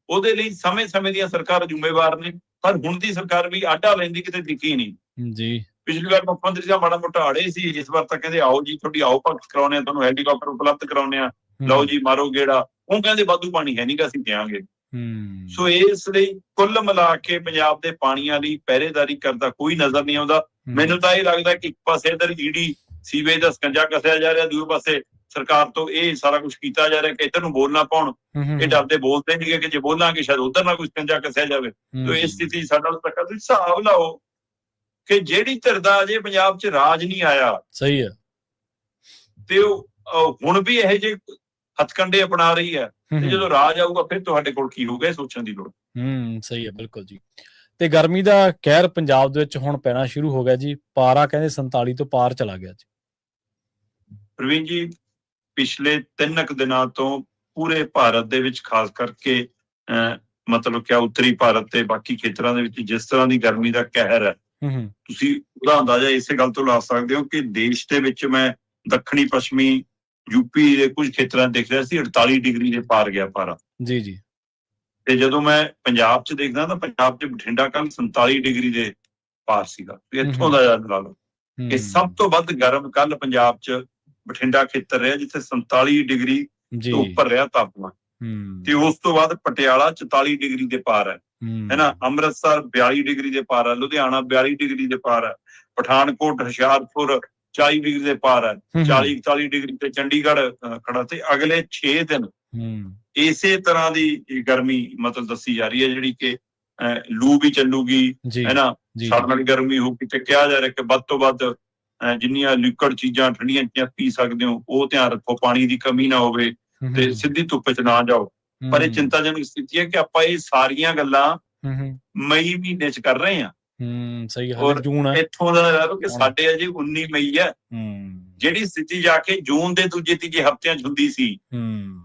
ਉਹਦੇ ਲਈ ਸਮੇਂ ਦੀਆਂ ਸਰਕਾਰਾਂ ਜ਼ਿੰਮੇਵਾਰ ਨੇ। ਪਰ ਹੁਣ ਦੀ ਸਰਕਾਰ ਵੀ ਆਡਾ ਲੈਂਦੀ ਕਿਤੇ ਦਿਖੀ ਨਹੀਂ ਜੀ। ਪਿਛਲੀ ਵਾਰ ਮੁੱਖ ਮੰਤਰੀ ਸਾਹਿਬ ਮਾੜਾ ਮੋਟਾ ਆੜੇ ਸੀ, ਇਸ ਵਾਰ ਤਾਂ ਕਹਿੰਦੇ ਆਓ ਜੀ, ਤੁਹਾਡੀ ਆਓ ਭਗਤ ਕਰਾਉਣੇ ਆ, ਤੁਹਾਨੂੰ ਹੈਲੀਕਾਪਟਰ ਉਪਲਬਧ ਕਰਾਉਣੇ ਆ, ਲਓ ਜੀ ਮਾਰੋ ਗੇੜਾ। ਉਹ ਕਹਿੰਦੇ ਵਾਧੂ ਪਾਣੀ ਹੈ ਨੀਗਾ, ਅਸੀਂ ਦਿਆਂਗੇ। ਸੋ ਇਸ ਲਈ ਕੁੱਲ ਮਿਲਾ ਕੇ ਪੰਜਾਬ ਦੇ ਪਾਣੀਆਂ ਲਈ ਪਹਿਰੇਦਾਰੀ ਕਰਦਾ ਕੋਈ ਨਜ਼ਰ ਨਹੀਂ ਆਉਂਦਾ। ਮੈਨੂੰ ਤਾਂ ਇਹ ਲੱਗਦਾ ਕਿ ਇੱਕ ਪਾਸੇ ਇਧਰ ਈਡੀ ਸੀਵੇਜ ਦਾ ਸਕੰਜਾ ਕੱਸਿਆ ਜਾ ਰਿਹਾ, ਦੂਜੇ ਪਾਸੇ ਸਰਕਾਰ ਤੋਂ ਇਹ ਸਾਰਾ ਕੁਝ ਕੀਤਾ ਜਾ ਰਿਹਾ ਕਿ ਇੱਧਰ ਨੂੰ ਬੋਲ ਨਾ ਪਾਉਣ। ਇਹ ਡਰਦੇ ਬੋਲਦੇ ਨਹੀਂਗੇ ਕਿ ਜੇ ਬੋਲਾਂਗੇ ਸ਼ਾਇਦ ਉੱਧਰ ਨਾ ਕੁਝ ਕੰਜਾ ਕੱਸਿਆ ਜਾਵੇ। ਤੇ ਇਸ ਸਥਿਤੀ ਸਾਡਾ ਤੁਸੀਂ ਹਿਸਾਬ ਲਾਓ ਕਿ ਜਿਹੜੀ ਧਿਰ ਦਾ ਅਜੇ ਪੰਜਾਬ 'ਚ ਰਾਜ ਨਹੀਂ ਆਇਆ, ਸਹੀ ਹੈ, ਤੇ ਉਹ ਹੁਣ ਵੀ ਇਹੋ ਜਿਹੇ ਹੱਥਕੰਡੇ ਅਪਣਾ ਰਹੀ ਹੈ, ਤੇ ਜਦੋਂ ਰਾਜ ਆਊਗਾ ਫਿਰ ਤੁਹਾਡੇ ਕੋਲ ਕੀ ਹੋਊਗਾ, ਇਹ ਸੋਚਣ ਦੀ ਲੋੜ। ਸਹੀ ਹੈ, ਬਿਲਕੁਲ ਜੀ। ਤੇ ਗਰਮੀ ਦਾ ਕਹਿਰ ਪੰਜਾਬ ਦੇ ਵਿੱਚ ਹੁਣ ਪੈਣਾ ਸ਼ੁਰੂ ਹੋ ਗਿਆ ਜੀ। ਪਾਰਾ ਕਹਿੰਦੇ 47 ਤੋਂ ਪਾਰ ਚਲਾ ਗਿਆ ਜੀ। ਪ੍ਰਵੀਨ ਜੀ, ਪਿਛਲੇ 3 ਦਿਨਾਂ ਤੋਂ ਪੂਰੇ ਭਾਰਤ ਦੇ ਵਿੱਚ, ਖਾਸ ਕਰਕੇ ਮਤਲਬ ਕਿ ਉੱਤਰੀ ਭਾਰਤ ਤੇ ਬਾਕੀ ਖੇਤਰਾਂ ਦੇ ਵਿੱਚ ਜਿਸ ਤਰ੍ਹਾਂ ਦੀ ਗਰਮੀ ਦਾ ਕਹਿਰ ਹੈ, ਤੁਸੀਂ ਉਹਦਾ ਅੰਦਾਜ਼ਾ ਇਸੇ ਗੱਲ ਤੋਂ ਲਾ ਸਕਦੇ ਹੋ ਕਿ ਦੇਸ਼ ਦੇ ਵਿੱਚ ਮੈਂ ਦੱਖਣੀ ਪੱਛਮੀ ਯੂਪੀ ਦੇ ਕੁਝ ਖੇਤਰਾਂ ਦੇਖ ਰਿਹਾ ਸੀ, 48 ਡਿਗਰੀ ਦੇ ਪਾਰ ਗਿਆ ਪਾਰਾ। ਜੀ ਜੀ। ਤੇ ਜਦੋਂ ਮੈਂ ਪੰਜਾਬ 'ਚ ਦੇਖਦਾ ਤਾਂ ਪੰਜਾਬ 'ਚ ਬਠਿੰਡਾ ਕੱਲ 47 ਡਿਗਰੀ ਦੇ ਪਾਰ ਸੀਗਾ। ਇੱਥੋਂ ਦਾ ਯਾਦ ਲਾ ਲਓ ਕਿ ਸਭ ਤੋਂ ਵੱਧ ਗਰਮ ਕੱਲ ਪੰਜਾਬ 'ਚ ਬਠਿੰਡਾ ਖੇਤਰ ਰਿਹਾ, ਜਿੱਥੇ 47 ਡਿਗਰੀ ਤੋਂ ਉੱਪਰ ਰਿਹਾ ਤਾਪਮਾਨ। ਤੇ ਉਸ ਤੋਂ ਬਾਅਦ ਪਟਿਆਲਾ 44 ਡਿਗਰੀ ਦੇ ਪਾਰ ਹੈ ਨਾ, ਅੰਮ੍ਰਿਤਸਰ 42 ਡਿਗਰੀ ਦੇ ਪਾਰ ਹੈ, ਲੁਧਿਆਣਾ 42 ਡਿਗਰੀ ਦੇ ਪਾਰ ਹੈ, ਪਠਾਨਕੋਟ, ਹੁਸ਼ਿਆਰਪੁਰ 40 ਡਿਗਰੀ ਦੇ ਪਾਰ ਹੈ, 40-41 ਡਿਗਰੀ ਤੇ ਚੰਡੀਗੜ੍ਹ ਖੜਾ। ਤੇ ਅਗਲੇ 6 ਦਿਨ ਇਸੇ ਤਰ੍ਹਾਂ ਦੀ ਗਰਮੀ ਮਤਲਬ ਦੱਸੀ ਜਾ ਰਹੀ ਹੈ, ਜਿਹੜੀ ਕਿ ਲੂ ਵੀ ਚੱਲੂਗੀ, ਹੈ ਨਾ, ਸਾਡੇ ਨਾਲ ਗਰਮੀ ਹੋਊਗੀ। ਤੇ ਕਿਹਾ ਜਾ ਰਿਹਾ ਕਿ ਵੱਧ ਤੋਂ ਵੱਧ ਜਿੰਨੀਆਂ ਲਿਕੁਇਡ ਚੀਜ਼ਾਂ, ਠੰਡੀਆਂ ਚੀਜ਼ਾਂ ਪੀ ਸਕਦੇ ਹੋ ਉਹ ਧਿਆਨ ਰੱਖੋ, ਪਾਣੀ ਦੀ ਕਮੀ ਨਾ ਹੋਵੇ ਤੇ ਸਿੱਧੀ ਧੁੱਪ 'ਚ ਨਾ ਜਾਓ। ਪਰ ਇਹ ਚਿੰਤਾਜਨਕ ਸਥਿਤੀ ਹੈ ਕਿ ਆਪਾਂ ਇਹ ਸਾਰੀਆਂ ਗੱਲਾਂ ਮਈ ਮਹੀਨੇ 'ਚ ਕਰ ਰਹੇ ਹਾਂ। ਸਹੀ ਹੈ, ਜੂਨ ਹੈ। ਇੱਥੋਂ ਦਾ ਕਿ ਸਾਡੇ ਅਜੇ 19 ਮਈ ਹੈ। ਜਿਹੜੀ ਸਥਿਤੀ ਜਾ ਕੇ ਜੂਨ ਦੇ ਦੂਜੇ ਤੀਜੇ ਹਫ਼ਤਿਆਂ 'ਚ ਹੁੰਦੀ ਸੀ,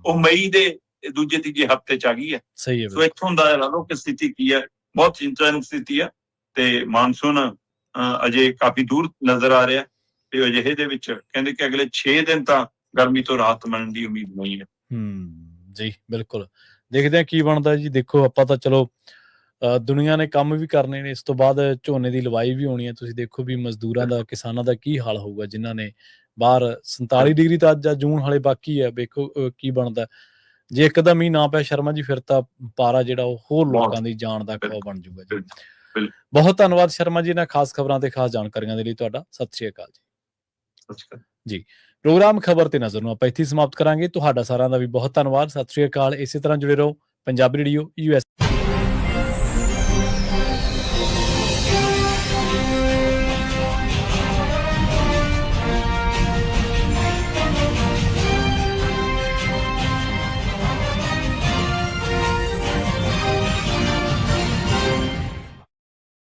ਉਹ ਮਈ ਦੇ ਦੂਜੇ ਤੀਜੇ ਹਫ਼ਤੇ 'ਚ ਆ ਗਈ ਹੈ। ਸਹੀ ਹੈ। ਸੋ ਇੱਥੋਂ ਦਾ ਲਓ ਕਿ ਸਥਿਤੀ ਕੀ ਹੈ, ਬਹੁਤ ਚਿੰਤਾਜਨਕ ਸਥਿਤੀ ਹੈ। ਤੇ ਮਾਨਸੂਨ ਅਜੇ ਕਾਫੀ ਦੂਰ ਨਜ਼ਰ ਆ ਰਿਹਾ, ਤੇ ਅਜਿਹੇ ਦੇ ਵਿੱਚ ਕਹਿੰਦੇ ਕਿ ਅਗਲੇ 6 ਦਿਨ ਤਾਂ ਗਰਮੀ ਤੋਂ ਰਾਹਤ ਮਿਲਣ ਦੀ ਉਮੀਦ ਨਹੀਂ ਹੈ। ਜੀ ਬਿਲਕੁਲ, ਦੇਖਦੇ ਹਾਂ ਕੀ ਬਣਦਾ ਜੀ। ਦੇਖੋ, ਆਪਾਂ ਤਾਂ ਚਲੋ ਦੁਨੀਆ ਨੇ ਕੰਮ ਵੀ ਕਰਨੇ ਨੇ, ਇਸ ਤੋਂ ਬਾਅਦ ਝੋਨੇ ਦੀ ਲਵਾਈ ਵੀ ਹੋਣੀ ਹੈ। ਤੁਸੀਂ ਦੇਖੋ ਵੀ ਮਜ਼ਦੂਰਾਂ ਦਾ, ਕਿਸਾਨਾਂ ਦਾ ਕੀ ਹਾਲ ਹੋਊਗਾ ਜਿਨ੍ਹਾਂ ਨੇ ਬਾਹਰ 47 ਡਿਗਰੀ ਤਾਂ ਅੱਜ ਜੂਨ ਹਾਲੇ ਬਾਕੀ ਹੈ। ਵੇਖੋ ਕੀ ਬਣਦਾ। ਜੇ ਇੱਕਦਮ ਮੀਂਹ ਨਾ ਪਿਆ ਸ਼ਰਮਾ ਜੀ, ਫਿਰ ਤਾਂ ਪਾਰਾ ਜਿਹੜਾ ਉਹ ਹੋਰ ਲੋਕਾਂ ਦੀ ਜਾਨ ਦਾ ਖੌਅ ਬਣ ਜਾਊਗਾ ਜੀ। ਬਹੁਤ ਧੰਨਵਾਦ ਸ਼ਰਮਾ ਜੀ, ਇਹਨਾਂ ਖਾਸ ਖਬਰਾਂ ਤੇ ਖਾਸ ਜਾਣਕਾਰੀਆਂ ਦੇ ਲਈ ਤੁਹਾਡਾ। ਸਤਿ ਸ਼੍ਰੀ ਅਕਾਲ ਜੀ। ਜੀ, ਪ੍ਰੋਗਰਾਮ ਖਬਰ ਤੇ ਨਜ਼ਰ ਨੂੰ ਆਪਾਂ ਇੱਥੇ ਸਮਾਪਤ ਕਰਾਂਗੇ। ਤੁਹਾਡਾ ਸਾਰਿਆਂ ਦਾ ਵੀ ਬਹੁਤ ਧੰਨਵਾਦ। ਸਤਿ ਸ਼੍ਰੀ ਅਕਾਲ। ਇਸੇ ਤਰ੍ਹਾਂ ਜੁੜੇ ਰਹੋ ਪੰਜਾਬੀ ਰੇਡੀਓ US।